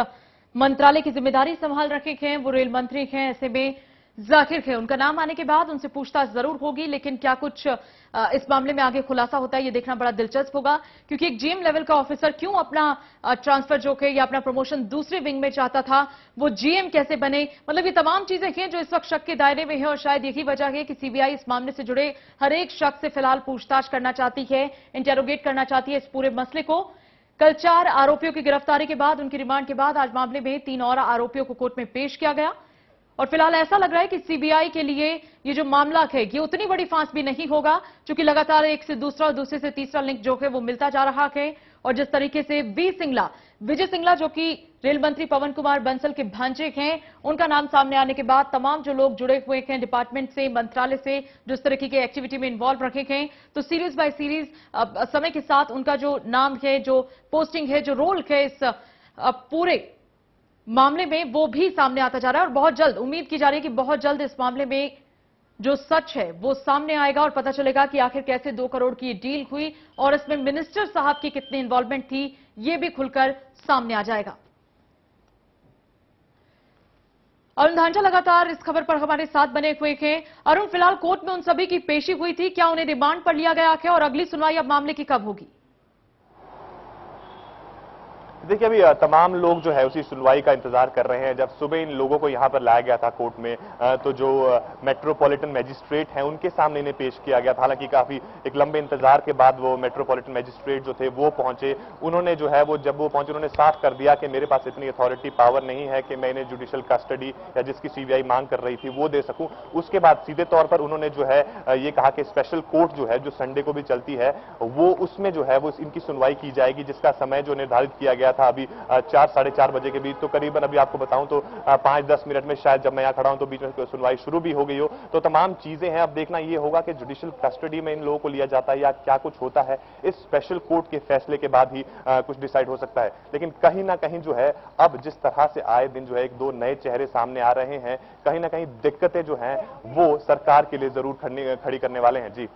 मंत्रालय की जिम्मेदारी संभाल रखे हैं, वो रेल मंत्री हैं। ऐसे में जाहिर है उनका नाम आने के बाद उनसे पूछताछ जरूर होगी, लेकिन क्या कुछ इस मामले में आगे खुलासा होता है ये देखना बड़ा दिलचस्प होगा, क्योंकि एक जीएम लेवल का ऑफिसर क्यों अपना ट्रांसफर जो है या अपना प्रमोशन दूसरे विंग में चाहता था, वो जीएम कैसे बने, मतलब ये तमाम चीजें हैं जो इस वक्त शक के दायरे में है। और शायद यही वजह है कि सीबीआई इस मामले से जुड़े हर एक शख्स से फिलहाल पूछताछ करना चाहती है, इंटेरोगेट करना चाहती है इस पूरे मसले को। कल 4 आरोपियों की गिरफ्तारी के बाद, उनकी रिमांड के बाद आज मामले में 3 और आरोपियों को कोर्ट में पेश किया गया। और फिलहाल ऐसा लग रहा है कि सीबीआई के लिए ये जो मामला है ये उतनी बड़ी फांस भी नहीं होगा, क्योंकि लगातार एक से दूसरा और दूसरे से तीसरा लिंक जो है वो मिलता जा रहा है। और जिस तरीके से विजय सिंगला जो कि रेल मंत्री पवन कुमार बंसल के भांजे हैं, उनका नाम सामने आने के बाद तमाम जो लोग जुड़े हुए हैं डिपार्टमेंट से, मंत्रालय से, जो इस तरीके की एक्टिविटी में इन्वॉल्व रखे हैं, तो सीरीज बाय सीरीज समय के साथ उनका जो नाम है, जो पोस्टिंग है, जो रोल है इस पूरे मामले में, वो भी सामने आता जा रहा है। और बहुत जल्द उम्मीद की जा रही है कि बहुत जल्द इस मामले में जो सच है वो सामने आएगा और पता चलेगा कि आखिर कैसे 2 करोड़ की डील हुई और इसमें मिनिस्टर साहब की कितनी इन्वॉल्वमेंट थी, ये भी खुलकर सामने आ जाएगा। अरुण धांचा लगातार इस खबर पर हमारे साथ बने हुए हैं। अरुण, फिलहाल कोर्ट में उन सभी की पेशी हुई थी, क्या उन्हें रिमांड पर लिया गया है और अगली सुनवाई अब मामले की कब होगी? देखिए, अभी तमाम लोग जो है उसी सुनवाई का इंतजार कर रहे हैं। जब सुबह इन लोगों को यहां पर लाया गया था कोर्ट में, तो जो मेट्रोपॉलिटन मैजिस्ट्रेट हैं उनके सामने इन्हें पेश किया गया था। हालांकि काफी एक लंबे इंतजार के बाद वो मेट्रोपॉलिटन मैजिस्ट्रेट जो थे वो पहुंचे। उन्होंने जो है वो जब वो पहुंचे उन्होंने साफ कर दिया कि मेरे पास इतनी अथॉरिटी पावर नहीं है कि मैं इन्हें जुडिशियल कस्टडी या जिसकी सीबीआई मांग कर रही थी वो दे सकूं। उसके बाद सीधे तौर पर उन्होंने जो है ये कहा कि स्पेशल कोर्ट जो है, जो संडे को भी चलती है, वो उसमें जो है वो इनकी सुनवाई की जाएगी, जिसका समय जो निर्धारित किया गया था अभी 4 साढ़े 4 बजे के बीच। तो करीबन अभी आपको बताऊं तो 5-10 मिनट में शायद जब मैं यहां खड़ा हूं तो बीच में सुनवाई शुरू भी हो गई हो। तो तमाम चीजें हैं, अब देखना ये होगा कि जुडिशियल कस्टडी में इन लोगों को लिया जाता है या क्या कुछ होता है। इस स्पेशल कोर्ट के फैसले के बाद ही कुछ डिसाइड हो सकता है। लेकिन कहीं ना कहीं जो है अब जिस तरह से आए दिन जो है 1-2 नए चेहरे सामने आ रहे हैं, कहीं ना कहीं दिक्कतें जो हैं वो सरकार के लिए जरूर खड़ी करने वाले हैं। जी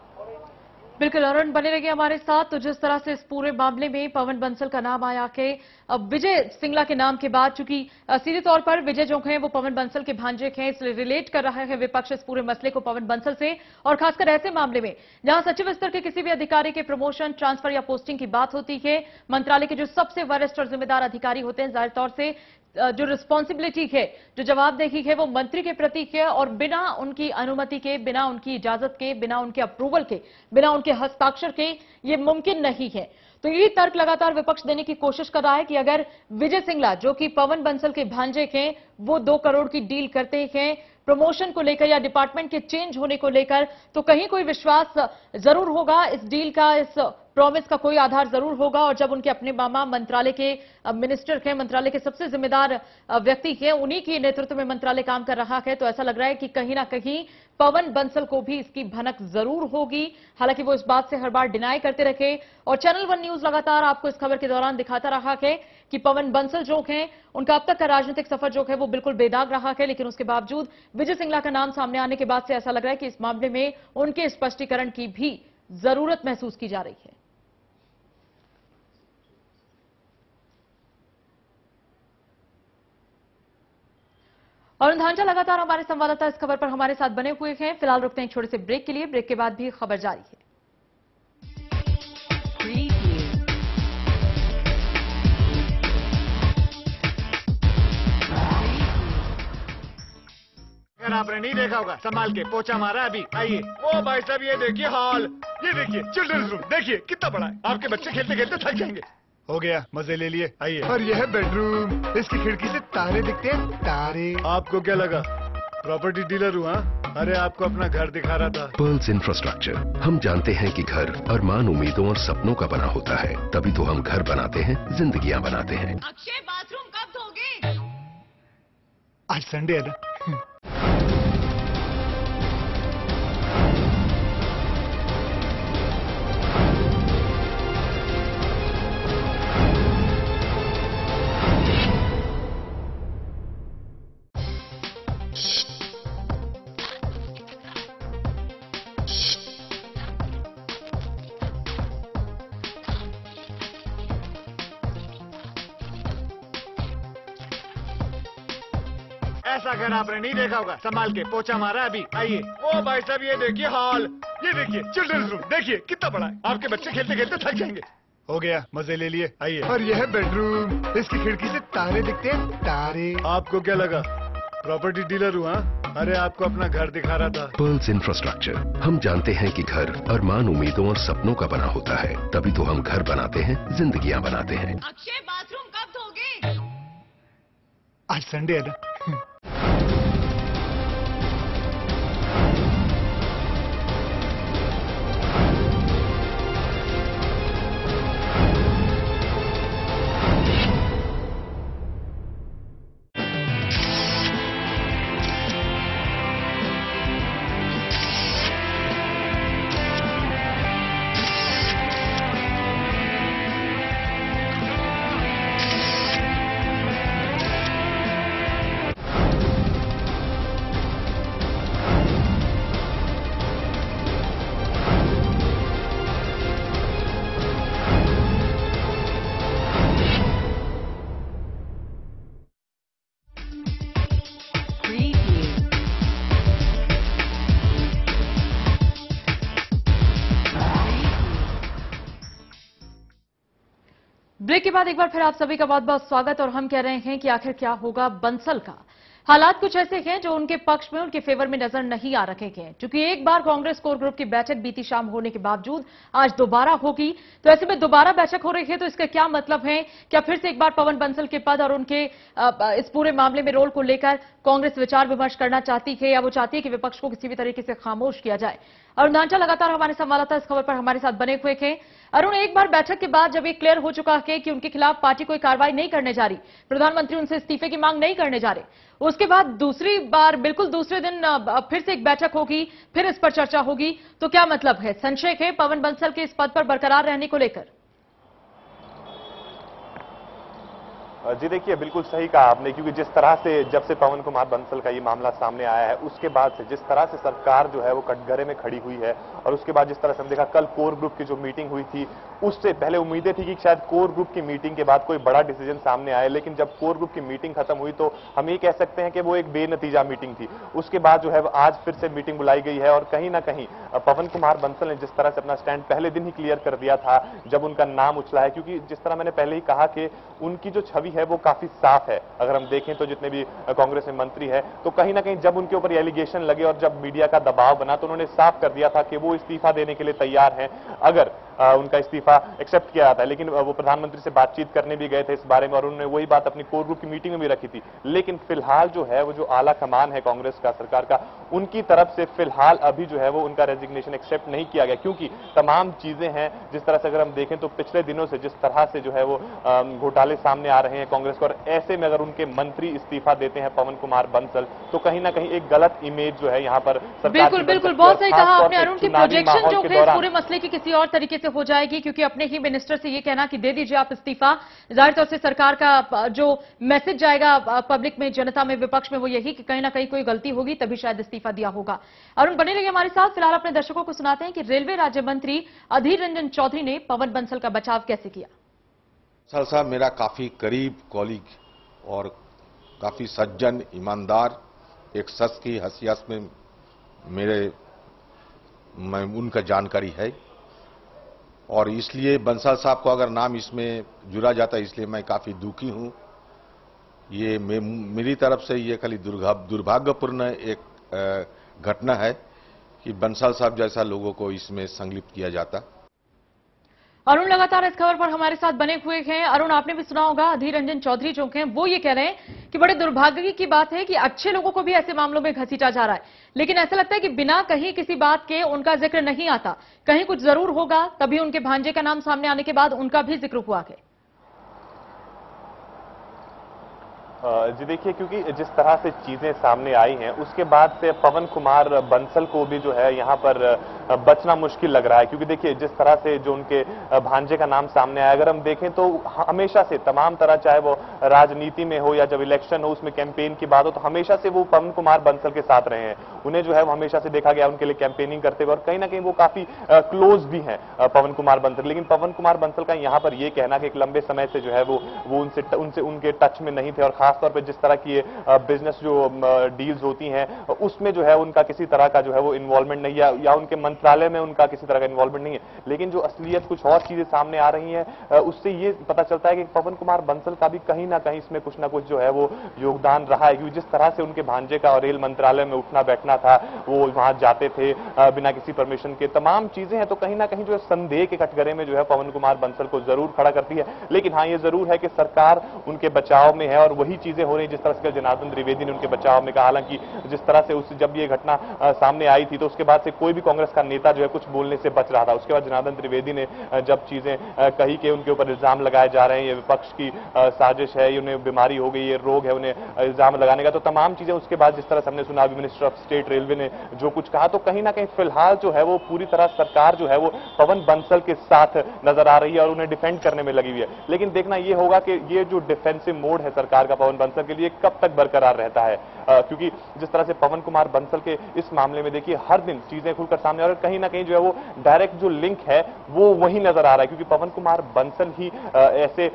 बिल्कुल अरुण बने रहिए हमारे साथ। तो जिस तरह से इस पूरे मामले में पवन बंसल का नाम आया कि विजय सिंगला के नाम के बाद, चूंकि सीधे तौर पर विजय जो हैं वो पवन बंसल के भांजे हैं, इसलिए रिलेट कर रहा है विपक्ष इस पूरे मसले को पवन बंसल से। और खासकर ऐसे मामले में जहां सचिव स्तर के किसी भी अधिकारी के प्रमोशन, ट्रांसफर या पोस्टिंग की बात होती है, मंत्रालय के जो सबसे वरिष्ठ और जिम्मेदार अधिकारी होते हैं, जाहिर तौर से जो रिस्पॉन्सिबिलिटी है, जो जवाबदेही है, वो मंत्री के प्रति है। और बिना उनकी अनुमति के, बिना उनकी इजाजत के, बिना उनके अप्रूवल के, बिना उनके हस्ताक्षर के ये मुमकिन नहीं है। तो यही तर्क लगातार विपक्ष देने की कोशिश कर रहा है कि अगर विजय सिंगला, जो कि पवन बंसल के भांजे हैं, वो 2 करोड़ की डील करते हैं प्रमोशन को लेकर या डिपार्टमेंट के चेंज होने को लेकर, तो कहीं कोई विश्वास जरूर होगा इस डील का, इस प्रॉमिस का कोई आधार जरूर होगा। और जब उनके अपने मामा मंत्रालय के मिनिस्टर हैं, मंत्रालय के सबसे जिम्मेदार व्यक्ति हैं, उन्हीं के नेतृत्व में मंत्रालय काम कर रहा है, तो ऐसा लग रहा है कि कहीं ना कहीं पवन बंसल को भी इसकी भनक जरूर होगी। हालांकि वो इस बात से हर बार डिनाई करते रहे और चैनल 1 न्यूज लगातार आपको इस खबर के दौरान दिखाता रहा है कि पवन बंसल जो हैं उनका अब तक का राजनीतिक सफर जो है वो बिल्कुल बेदाग रहा है। लेकिन उसके बावजूद विजय सिंगला का नाम सामने आने के बाद से ऐसा लग रहा है कि इस मामले में उनके स्पष्टीकरण की भी जरूरत महसूस की जा रही है। और धांचा लगातार हमारे संवाददाता इस खबर पर हमारे साथ बने हुए हैं। फिलहाल रुकते हैं एक छोटे से ब्रेक के लिए। ब्रेक के बाद भी खबर जारी है। अगर आपने नहीं देखा होगा, संभाल के पोछा मारा अभी। आइए। ओ भाई साहब ये देखिए हॉल, ये देखिए चिल्ड्रंस रूम, देखिए कितना बड़ा है। आपके बच्चे खेलते खेलते थक जाएंगे। हो गया, मजे ले लिए, आइए। और यह है बेडरूम, इसकी खिड़की से तारे दिखते हैं, तारे। आपको क्या लगा प्रॉपर्टी डीलर हुआ? अरे आपको अपना घर दिखा रहा था। Pearls infrastructure. हम जानते हैं कि घर अरमान, उम्मीदों और सपनों का बना होता है, तभी तो हम घर बनाते हैं, जिंदगियां बनाते हैं। अक्षय बाथरूम कब धोगे? आज संडे है ना। ऐसा घर आपने नहीं देखा होगा, संभाल के पोछा मारा अभी। आइए। ओ भाई साहब ये देखिए हॉल, ये देखिए चिल्ड्रंस रूम, देखिए कितना बड़ा है। आपके बच्चे खेलते खेलते थक जाएंगे। हो गया, मजे ले लिए, आइए। और यह है बेडरूम, इसकी खिड़की से तारे दिखते हैं, तारे। आपको क्या लगा प्रॉपर्टी डीलर हुआ? अरे आपको अपना घर दिखा रहा था। Pearls infrastructure. हम जानते हैं कि घर अरमान, उम्मीदों और सपनों का बना होता है, तभी तो हम घर बनाते हैं, जिंदगियां बनाते हैं। अक्षय बाथरूम कब धोगे? आज संडे है ना। ब्रेक के बाद एक बार फिर आप सभी का बहुत बहुत स्वागत। और हम कह रहे हैं कि आखिर क्या होगा बंसल का। हालात कुछ ऐसे हैं जो उनके पक्ष में, उनके फेवर में नजर नहीं आ रहे हैं। क्योंकि एक बार कांग्रेस कोर ग्रुप की बैठक बीती शाम होने के बावजूद आज दोबारा होगी, तो ऐसे में दोबारा बैठक हो रही है, तो इसका क्या मतलब है? क्या फिर से एक बार पवन बंसल के पद और उनके इस पूरे मामले में रोल को लेकर कांग्रेस विचार विमर्श करना चाहती है, या वो चाहती है कि विपक्ष को किसी भी तरीके से खामोश किया जाए? अरुण धांचा लगातार हमारे संवाददाता इस खबर पर हमारे साथ बने हुए हैं। अरुण, एक बार बैठक के बाद जब ये क्लियर हो चुका है कि उनके खिलाफ पार्टी कोई कार्रवाई नहीं करने जा रही, प्रधानमंत्री उनसे इस्तीफे की मांग नहीं करने जा रहे, उसके बाद दूसरी बार बिल्कुल दूसरे दिन फिर से एक बैठक होगी, फिर इस पर चर्चा होगी, तो क्या मतलब है? संशय है पवन बंसल के इस पद पर बरकरार रहने को लेकर? जी देखिए, बिल्कुल सही कहा आपने, क्योंकि जिस तरह से जब से पवन कुमार बंसल का ये मामला सामने आया है, उसके बाद से जिस तरह से सरकार जो है वो कटघरे में खड़ी हुई है, और उसके बाद जिस तरह से हम देखा कल कोर ग्रुप की जो मीटिंग हुई थी, उससे पहले उम्मीदें थी कि शायद कोर ग्रुप की मीटिंग के बाद कोई बड़ा डिसीजन सामने आए, लेकिन जब कोर ग्रुप की मीटिंग खत्म हुई तो हम ये कह सकते हैं कि वो एक बेनतीजा मीटिंग थी। उसके बाद जो है आज फिर से मीटिंग बुलाई गई है, और कहीं ना कहीं पवन कुमार बंसल ने जिस तरह से अपना स्टैंड पहले दिन ही क्लियर कर दिया था जब उनका नाम उछला है, क्योंकि जिस तरह मैंने पहले ही कहा कि उनकी जो छवि है वो काफी साफ है। अगर हम देखें तो जितने भी कांग्रेस में मंत्री है, तो कहीं ना कहीं जब उनके ऊपर एलिगेशन लगे और जब मीडिया का दबाव बना तो उन्होंने साफ कर दिया था कि वो इस्तीफा देने के लिए तैयार हैं अगर उनका इस्तीफा एक्सेप्ट किया जाता है। लेकिन वो प्रधानमंत्री से बातचीत करने भी गए थे इस बारे में, और उन्होंने वही बात अपनी कोर ग्रुप की मीटिंग में भी रखी थी। लेकिन फिलहाल जो है वो जो आला कमान है कांग्रेस का, सरकार का, उनकी तरफ से फिलहाल अभी जो है वो उनका रेजिग्नेशन एक्सेप्ट नहीं किया गया, क्योंकि तमाम चीजें हैं जिस तरह से अगर हम देखें तो पिछले दिनों से जिस तरह से जो है वो घोटाले सामने आ रहे हैं कांग्रेस को, और ऐसे में अगर उनके मंत्री इस्तीफा देते हैं पवन कुमार बंसल, तो कहीं ना कहीं एक गलत इमेज जो है यहाँ पर बिल्कुल बिल्कुल, बहुत सही कहा आपने अरुण की प्रोजेक्शन जो है इस पूरे मसले की किसी और तरीके से हो जाएगी, क्योंकि अपने ही मिनिस्टर से ये कहना कि दे दीजिए आप इस्तीफा, जाहिर तौर से सरकार का जो मैसेज जाएगा पब्लिक में, जनता में, विपक्ष में, वो यही कि कहीं ना कहीं कोई गलती होगी तभी शायद इस्तीफा दिया होगा। अरुण बने रहिए हमारे साथ। फिलहाल अपने दर्शकों को सुनाते हैं कि रेलवे राज्य मंत्री अधीर रंजन चौधरी ने पवन बंसल का बचाव कैसे किया। बंसल साहब मेरा काफी करीब कॉलीग और काफी सज्जन, ईमानदार, एक शख्स की हैसियत में मैं उनका जानकारी है, और इसलिए बंसल साहब को अगर नाम इसमें जुड़ा जाता है इसलिए मैं काफी दुखी हूं। ये मेरी तरफ से ये खाली दुर्भाग्यपूर्ण एक घटना है कि बंसल साहब जैसा लोगों को इसमें संलिप्त किया जाता। अरुण लगातार इस खबर पर हमारे साथ बने हुए हैं। अरुण, आपने भी सुना होगा अधीर रंजन चौधरी जो हैं वो ये कह रहे हैं कि बड़े दुर्भाग्य की बात है कि अच्छे लोगों को भी ऐसे मामलों में घसीटा जा रहा है, लेकिन ऐसा लगता है कि बिना कहीं किसी बात के उनका जिक्र नहीं आता, कहीं कुछ जरूर होगा तभी उनके भांजे का नाम सामने आने के बाद उनका भी जिक्र हुआ है। जी देखिए, क्योंकि जिस तरह से चीजें सामने आई हैं उसके बाद से पवन कुमार बंसल को भी जो है यहाँ पर बचना मुश्किल लग रहा है, क्योंकि देखिए जिस तरह से जो उनके भांजे का नाम सामने आया, अगर हम देखें तो हमेशा से तमाम तरह, चाहे वो राजनीति में हो या जब इलेक्शन हो उसमें कैंपेन की बात हो, तो हमेशा से वो पवन कुमार बंसल के साथ रहे हैं। उन्हें जो है वो हमेशा से देखा गया उनके लिए कैंपेनिंग करते हुए, और कहीं ना कहीं वो काफी क्लोज भी हैं पवन कुमार बंसल। लेकिन पवन कुमार बंसल का यहाँ पर यह कहना कि एक लंबे समय से जो है वो उनसे उनके टच में नहीं थे, और खासतौर पर जिस तरह की बिजनेस जो डील्स होती हैं उसमें जो है उनका किसी तरह का जो है वो इन्वॉल्वमेंट नहीं है, या उनके मंत्रालय में उनका किसी तरह का इन्वॉल्वमेंट नहीं है। लेकिन जो असलियत कुछ और चीजें सामने आ रही हैं उससे ये पता चलता है कि पवन कुमार बंसल का भी कहीं ना कहीं इसमें कुछ ना कुछ जो है वो योगदान रहा है, क्योंकि जिस तरह से उनके भांजे का रेल मंत्रालय में उठना बैठना था, वो वहां जाते थे बिना किसी परमिशन के, तमाम चीजें हैं, तो कहीं ना कहीं जो है संदेह के कटघरे में जो है पवन कुमार बंसल को जरूर खड़ा करती है। लेकिन हाँ, ये जरूर है कि सरकार उनके बचाव में है, और वही चीजें हो रही जिस तरह से जनार्दन त्रिवेदी ने उनके बचाव में कहा। हालांकि जिस तरह से जब ये घटना सामने आई थी तो उसके बाद से कोई भी कांग्रेस का नेता जो है कुछ बोलने से बच रहा था। उसके बाद जनार्दन त्रिवेदी ने जब चीजें कही कि उनके ऊपर इल्जाम लगाए जा रहे हैं, ये विपक्ष की साजिश है, उन्हें बीमारी हो गई, ये रोग है, उन्हें इल्जाम लगाने का, तो तमाम चीजें उसके बाद जिस तरह से हमने सुना, मिनिस्टर ऑफ स्टेट रेलवे ने जो कुछ कहा, तो कहीं ना कहीं फिलहाल जो है वो पूरी तरह सरकार जो है वो पवन बंसल के साथ नजर आ रही है और उन्हें डिफेंड करने में लगी हुई है। लेकिन देखना ये होगा कि ये जो डिफेंसिव मोड है सरकार का पवन बंसल के लिए कब तक बरकरार रहता है, क्योंकि जिस तरह से पवन कुमार बंसल के इस मामले में देखिए हर दिन चीजें खुलकर सामने आ रही, और कहीं ना कहीं जो है वो डायरेक्ट जो लिंक है वो वही नजर आ रहा है, क्योंकि पवन कुमार बंसल ही ऐसे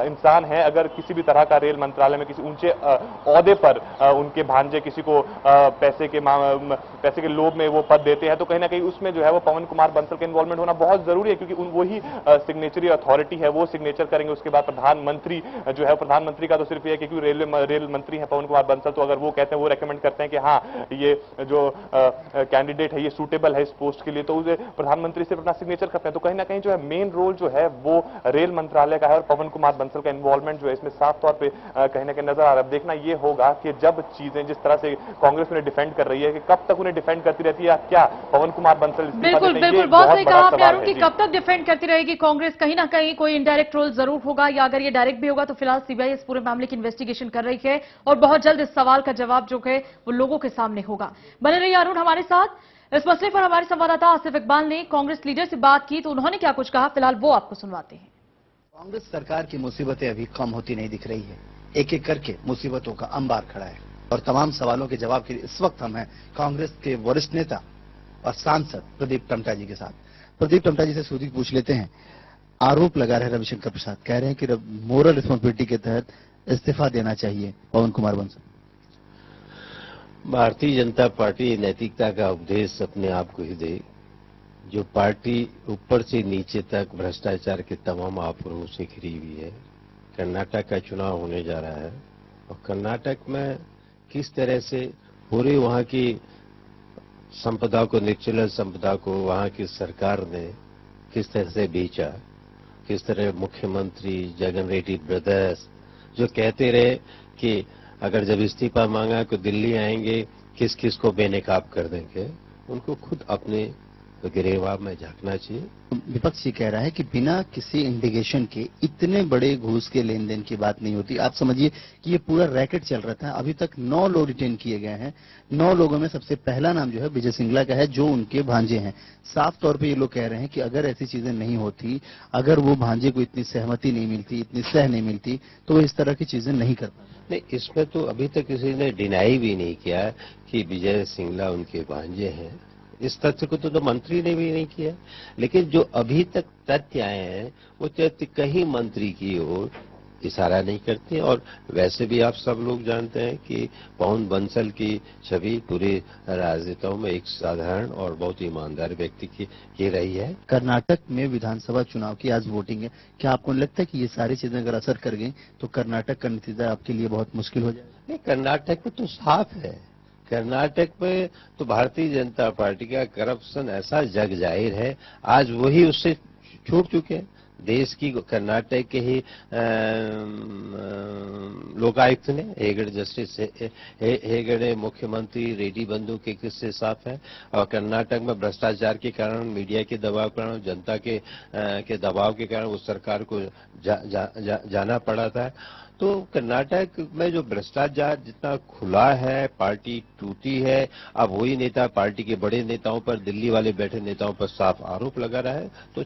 इंसान है, अगर किसी भी तरह का रेल मंत्रालय में किसी ऊंचे ओहदे पर उनके भांजे किसी को पैसे के लोभ में वो पद देते हैं, तो कहीं ना कहीं उसमें जो है वो पवन कुमार बंसल का इन्वॉल्वमेंट होना बहुत जरूरी है, क्योंकि वही सिग्नेचरी अथॉरिटी है, वो सिग्नेचर करेंगे। उसके बाद प्रधानमंत्री जो है, प्रधानमंत्री का तो सिर्फ ये है क्योंकि रेल मंत्री है पवन कुमार बंसल, तो अगर वो कहते हैं, वो रेकमेंड करते हैं कि हाँ ये जो कैंडिडेट है ये सूटेबल है इस पोस्ट के लिए, तो उसे प्रधानमंत्री सिर्फ अपना सिग्नेचर करते हैं। तो कहीं ना कहीं जो है मेन रोल जो है वो रेल मंत्रालय का है, और पवन कुमार बंसल का इन्वॉल्वमेंट जो है इसमें साफ तौर पर कहीं ना कहीं नजर आ रहा है। देखना ये होगा कि जब चीजें जिस तरह से कांग्रेस उन्हें डिफेंड कर रही है, कि कब तक उन्हें डिफेंड करती रहती है, या क्या पवन कुमार बंसल बिल्कुल बहुत सही कहा आपने अरुण कि कब तक डिफेंड करती रहेगी कांग्रेस। कहीं ना कहीं कोई इनडायरेक्ट रोल जरूर होगा, या अगर ये डायरेक्ट भी होगा तो फिलहाल सीबीआई इस पूरे मामले की इन्वेस्टिगेशन कर रही है, और बहुत जल्द इस सवाल का जवाब जो है वो लोगों के सामने होगा। बने रहिए अरुण हमारे साथ। इस मसले पर हमारे संवाददाता आसिफ इकबाल ने कांग्रेस लीडर से बात की, तो उन्होंने क्या कुछ कहा, फिलहाल वो आपको सुनवाते हैं। कांग्रेस सरकार की मुसीबतें अभी कम होती नहीं दिख रही है। एक एक करके मुसीबतों का अंबार खड़ा है और तमाम सवालों के जवाब के लिए इस वक्त हम हैं कांग्रेस के वरिष्ठ नेता और सांसद प्रदीप टम्टा जी के साथ। प्रदीप टम्टा जी से सीधे पूछ लेते हैं। आरोप लगा रहे रविशंकर प्रसाद, कह रहे हैं कि मोरल रिस्पॉन्सिबिलिटी के तहत इस्तीफा देना चाहिए पवन कुमार बंसल। भारतीय जनता पार्टी नैतिकता का उपदेश अपने आप को ही दे। जो पार्टी ऊपर से नीचे तक भ्रष्टाचार के तमाम आरोपों से घिरी हुई है। कर्नाटक का चुनाव होने जा रहा है और कर्नाटक में किस तरह से पूरे वहां की संपदा को, नेचुरल संपदा को वहां की सरकार ने किस तरह से बेचा, किस तरह मुख्यमंत्री जगन रेड्डी ब्रदर्स जो कहते रहे कि अगर जब इस्तीफा मांगा तो दिल्ली आएंगे, किस किस को बेनकाब कर देंगे, उनको खुद अपने गिरेबान में झांकना चाहिए। विपक्ष ये कह रहा है कि बिना किसी इंडिकेशन के इतने बड़े घूस के लेन देन की बात नहीं होती। आप समझिए कि ये पूरा रैकेट चल रहा था। अभी तक 9 लोग डिटेन किए गए हैं। 9 लोगों में सबसे पहला नाम जो है विजय सिंगला का है, जो उनके भांजे हैं। साफ तौर पे ये लोग कह रहे हैं कि अगर ऐसी चीजें नहीं होती, अगर वो भांजे को इतनी सहमति नहीं मिलती, इतनी सह नहीं मिलती, तो वो इस तरह की चीजें नहीं कर पाते। नहीं, इसमें तो अभी तक किसी ने डिनाई भी नहीं किया कि विजय सिंगला उनके भांजे हैं। इस तथ्य को तो मंत्री ने भी नहीं किया। लेकिन जो अभी तक तथ्य आए हैं वो तथ्य कहीं मंत्री की ओर इशारा नहीं करते। और वैसे भी आप सब लोग जानते हैं कि पवन बंसल की छवि पूरे राजनेताओं में एक साधारण और बहुत ईमानदार व्यक्ति की रही है। कर्नाटक में विधानसभा चुनाव की आज वोटिंग है। क्या आपको लगता है कि ये सारी चीजें अगर असर कर गई तो कर्नाटक का नतीजा आपके लिए बहुत मुश्किल हो जाएगा? नहीं, कर्नाटक में तो साफ है। कर्नाटक में तो भारतीय जनता पार्टी का करप्शन ऐसा जग जाहिर है। आज वही उससे छूट चुके हैं। देश की कर्नाटक के ही लोकायुक्त ने हेगड़े जस्टिस हेगड़े मुख्यमंत्री रेड्डी बंधु के किस्से साफ है। और कर्नाटक में भ्रष्टाचार के कारण, मीडिया के दबाव के कारण, जनता के दबाव के कारण उस सरकार को जाना पड़ा था। तो कर्नाटक में जो भ्रष्टाचार जितना खुला है, पार्टी टूटी है। अब वही नेता पार्टी के बड़े नेताओं पर, दिल्ली वाले बैठे नेताओं पर साफ आरोप लगा रहा है। तो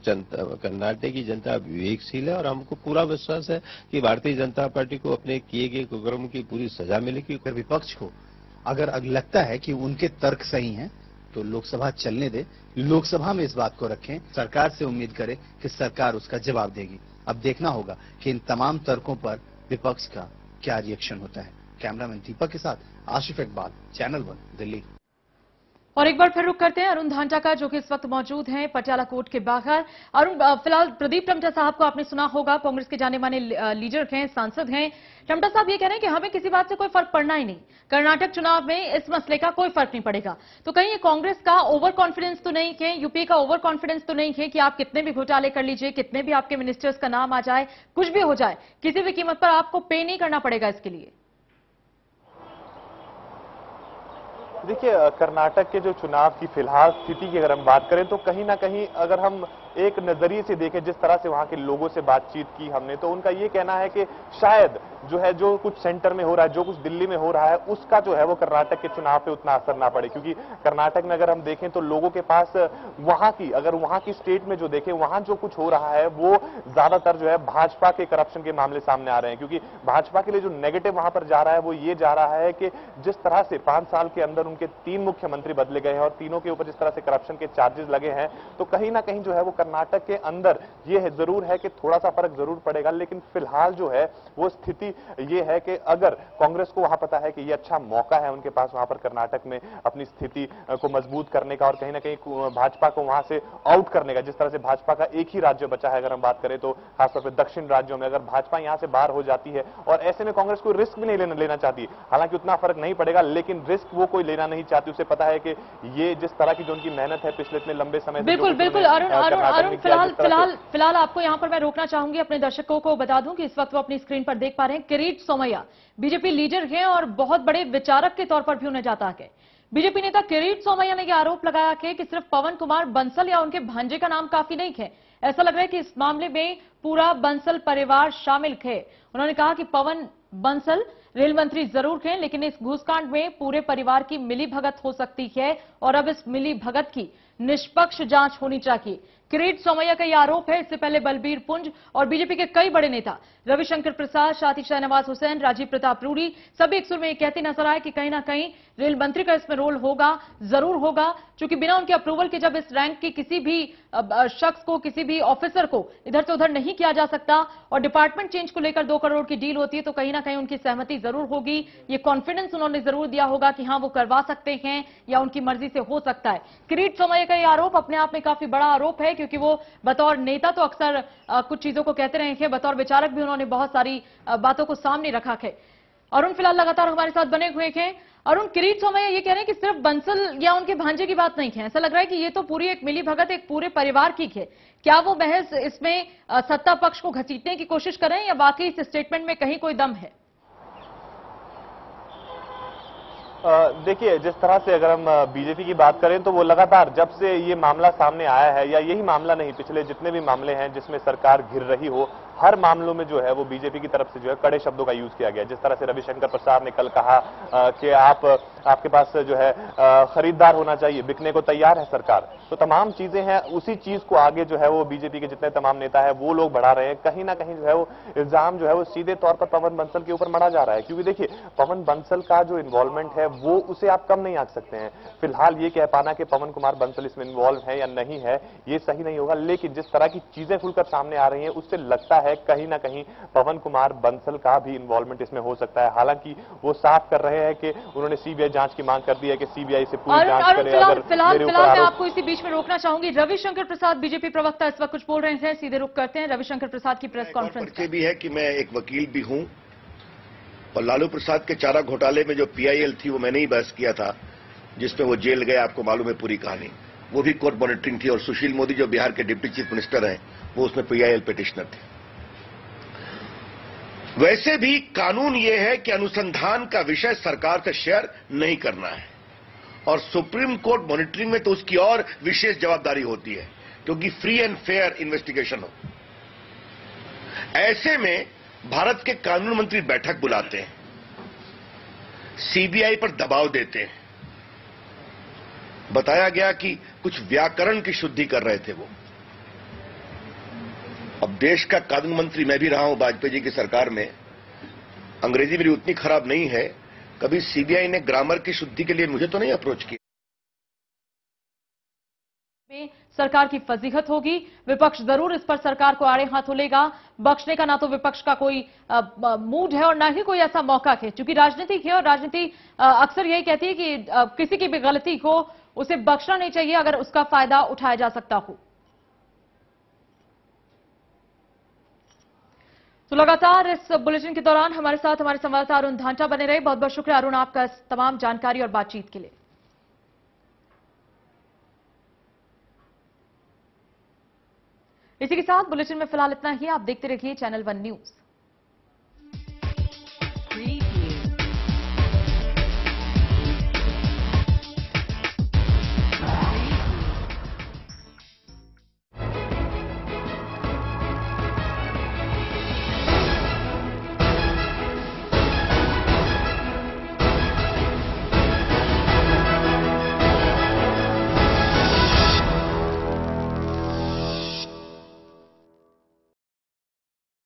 कर्नाटक की जनता विवेकशील है और हमको पूरा विश्वास है कि भारतीय जनता पार्टी को अपने किए गए कुकर्म की पूरी सजा मिलेगी। विपक्ष को अगर लगता है कि उनके तर्क सही हैं तो लोकसभा चलने दे, लोकसभा में इस बात को रखें, सरकार से उम्मीद करें कि सरकार उसका जवाब देगी। अब देखना होगा कि इन तमाम तर्कों पर विपक्ष का क्या रिएक्शन होता है। कैमरामैन दीपक के साथ आशिफ इकबाल, चैनल 1 दिल्ली। और एक बार फिर रुक करते हैं अरुण धांटा का, जो कि इस वक्त मौजूद हैं पटियाला कोर्ट के बाहर। अरुण, फिलहाल प्रदीप टम्टा साहब को आपने सुना होगा, कांग्रेस के जाने माने लीडर हैं, सांसद हैं। टम्टा साहब ये कह रहे हैं कि हमें किसी बात से कोई फर्क पड़ना ही नहीं, कर्नाटक चुनाव में इस मसले का कोई फर्क नहीं पड़ेगा। तो कहीं ये कांग्रेस का ओवर कॉन्फिडेंस तो नहीं है, यूपीए का ओवर कॉन्फिडेंस तो नहीं है कि आप कितने भी घोटाले कर लीजिए, कितने भी आपके मिनिस्टर्स का नाम आ जाए, कुछ भी हो जाए, किसी भी कीमत पर आपको पे नहीं करना पड़ेगा इसके लिए? देखिए, कर्नाटक के जो चुनाव की फिलहाल स्थिति की अगर हम बात करें तो कहीं ना कहीं अगर हम एक नजरिए से देखें, जिस तरह से वहां के लोगों से बातचीत की हमने, तो उनका ये कहना है कि शायद जो कुछ सेंटर में हो रहा है, जो कुछ दिल्ली में हो रहा है, उसका जो है वो कर्नाटक के चुनाव पे उतना असर ना पड़े। क्योंकि कर्नाटक में अगर हम देखें तो लोगों के पास वहां की स्टेट में जो देखें, वहां जो कुछ हो रहा है वो ज्यादातर जो है भाजपा के करप्शन के मामले सामने आ रहे हैं। क्योंकि भाजपा के लिए जो नेगेटिव वहां पर जा रहा है वो ये जा रहा है कि जिस तरह से 5 साल के अंदर उनके 3 मुख्यमंत्री बदले गए हैं और तीनों के ऊपर जिस तरह से करप्शन के चार्जेस लगे हैं, तो कहीं ना कहीं जो है वो कर्नाटक के अंदर ये है जरूर है कि थोड़ा सा फर्क जरूर पड़ेगा। लेकिन फिलहाल जो है वो स्थिति ये है कि अगर कांग्रेस को वहां पता है कि ये अच्छा मौका है उनके पास वहां पर कर्नाटक में अपनी स्थिति को मजबूत करने का और कहीं ना कहीं भाजपा को वहां से आउट करने का। जिस तरह से भाजपा का एक ही राज्य बचा है, अगर हम बात करें तो खासतौर पर दक्षिण राज्यों में, अगर भाजपा यहां से बाहर हो जाती है और ऐसे में कांग्रेस कोई रिस्क भी नहीं लेना चाहती, हालांकि उतना फर्क नहीं पड़ेगा, लेकिन रिस्क वो कोई लेना नहीं चाहती। उसे पता है कि ये जिस तरह की जो उनकी मेहनत है पिछले इतने लंबे समय से, बिल्कुल अरुण, फिलहाल आपको यहां पर मैं रोकना चाहूंगी। अपने दर्शकों को बता दूं कि इस वक्त वो अपनी स्क्रीन पर देख पा रहे हैं किरीट सोमैया, बीजेपी लीडर हैं और बहुत बड़े विचारक के तौर पर भी उन्हें जाता है। बीजेपी नेता किरीट सोमैया ने यह आरोप लगाया कि सिर्फ पवन कुमार बंसल या उनके भांजे का नाम काफी नहीं है। ऐसा लग रहा है कि इस मामले में पूरा बंसल परिवार शामिल है। उन्होंने कहा कि पवन बंसल रेल मंत्री जरूर हैं, लेकिन इस घूसकांड में पूरे परिवार की मिलीभगत हो सकती है और अब इस मिलीभगत की निष्पक्ष जांच होनी चाहिए। किरीट सोमैया का यह आरोप है। इससे पहले बलबीर पुंज और बीजेपी के कई बड़े नेता रविशंकर प्रसाद, साथ ही शाहनवाज हुसैन, राजीव प्रताप रूडी सभी एक सुर में कहते नजर आए कि कहीं ना कहीं रेल मंत्री का इसमें रोल होगा, जरूर होगा, क्योंकि बिना उनके अप्रूवल के जब इस रैंक के किसी भी शख्स को, किसी भी ऑफिसर को इधर से उधर नहीं किया जा सकता और डिपार्टमेंट चेंज को लेकर 2 करोड़ की डील होती है तो कहीं ना कहीं उनकी सहमति जरूर होगी। ये कॉन्फिडेंस उन्होंने जरूर दिया होगा कि हां वो करवा सकते हैं या उनकी मर्जी से हो सकता है। किरीट सोमैया का यह आरोप अपने आप में काफी बड़ा आरोप है, क्योंकि वो बतौर नेता तो अक्सर कुछ चीजों को कहते रहे हैं, बतौर विचारक भी उन्होंने बहुत सारी बातों को सामने रखा है। अरुण फिलहाल लगातार हमारे साथ बने हुए हैं। अरुण, किरीट सोमैया ये कह रहे हैं कि सिर्फ बंसल या उनके भांजे की बात नहीं है, ऐसा लग रहा है कि ये तो पूरी एक मिली भगत एक पूरे परिवार की है। क्या वो महज इसमें सत्ता पक्ष को घसीटने की कोशिश कर रहे हैं या वाकई इस स्टेटमेंट में कहीं कोई दम है? देखिए, जिस तरह से अगर हम बीजेपी की बात करें तो वो लगातार जब से ये मामला सामने आया है, या यही मामला नहीं, पिछले जितने भी मामले हैं जिसमें सरकार घिर रही हो, हर मामलों में जो है वो बीजेपी की तरफ से जो है कड़े शब्दों का यूज किया गया। जिस तरह से रविशंकर प्रसाद ने कल कहा कि आपके पास जो है खरीदार होना चाहिए, बिकने को तैयार है सरकार, तो तमाम चीजें हैं, उसी चीज को आगे जो है वो बीजेपी के जितने तमाम नेता है वो लोग बढ़ा रहे हैं। कहीं ना कहीं जो है वो इल्जाम जो है वो सीधे तौर पर पवन बंसल के ऊपर मढ़ा जा रहा है, क्योंकि देखिए पवन बंसल का जो इन्वॉल्वमेंट है वो उसे आप कम नहीं आंक सकते हैं। फिलहाल ये कह पाना कि पवन कुमार बंसल इसमें इन्वॉल्व है या नहीं है ये सही नहीं होगा, लेकिन जिस तरह की चीजें खुलकर सामने आ रही हैं उससे लगता है कहीं ना कहीं पवन कुमार बंसल का भी इन्वॉल्वमेंट इसमें हो सकता है। हालांकि वो साफ कर रहे हैं कि उन्होंने सीबीआई जांच की मांग कर दी है कि सीबीआई से पूरी जांच करे। फिलहाल मैं आपको इसी बीच में रोकना चाहूंगी। रविशंकर प्रसाद बीजेपी प्रवक्ता इस वक्त कुछ बोल रहे हैं, सीधे रुख करते हैं रविशंकर प्रसाद की प्रेस कॉन्फ्रेंस भी है कि मैं एक वकील भी हूं और लालू प्रसाद के चारा घोटाले में जो पीआईएल थी वो मैंने ही बहस किया था, जिसमें वो जेल गए, आपको मालूम है पूरी कहानी, वो भी कोर्ट मॉनिटरिंग थी। और सुशील मोदी जो बिहार के डिप्टी चीफ मिनिस्टर हैं वो उसमें पीआईएल पिटिशनर थे। वैसे भी कानून ये है कि अनुसंधान का विषय सरकार से शेयर नहीं करना है और सुप्रीम कोर्ट मॉनिटरिंग में तो उसकी और विशेष जवाबदारी होती है, क्योंकि फ्री एंड फेयर इन्वेस्टिगेशन हो। ऐसे में भारत के कानून मंत्री बैठक बुलाते हैं, सीबीआई पर दबाव देते हैं। बताया गया कि कुछ व्याकरण की शुद्धि कर रहे थे वो। अब देश का कानून मंत्री मैं भी रहा हूं वाजपेयी जी की सरकार में, अंग्रेजी मेरी उतनी खराब नहीं है, कभी सीबीआई ने ग्रामर की शुद्धि के लिए मुझे तो नहीं अप्रोच किया। सरकार की फजीहत होगी, विपक्ष जरूर इस पर सरकार को आड़े हाथों लेगा। बख्शने का ना तो विपक्ष का कोई मूड है और ना ही कोई ऐसा मौका है, क्योंकि राजनीति है और राजनीति अक्सर यही कहती है कि किसी की भी गलती को उसे बख्शना नहीं चाहिए अगर उसका फायदा उठाया जा सकता हो। तो लगातार इस बुलेटिन के दौरान हमारे साथ हमारे संवाददाता अरुण धांटा बने रहे। बहुत बहुत शुक्रिया अरुण आपका इस तमाम जानकारी और बातचीत के लिए। इसी के साथ बुलेटिन में फिलहाल इतना ही। आप देखते रहिए चैनल 1 न्यूज।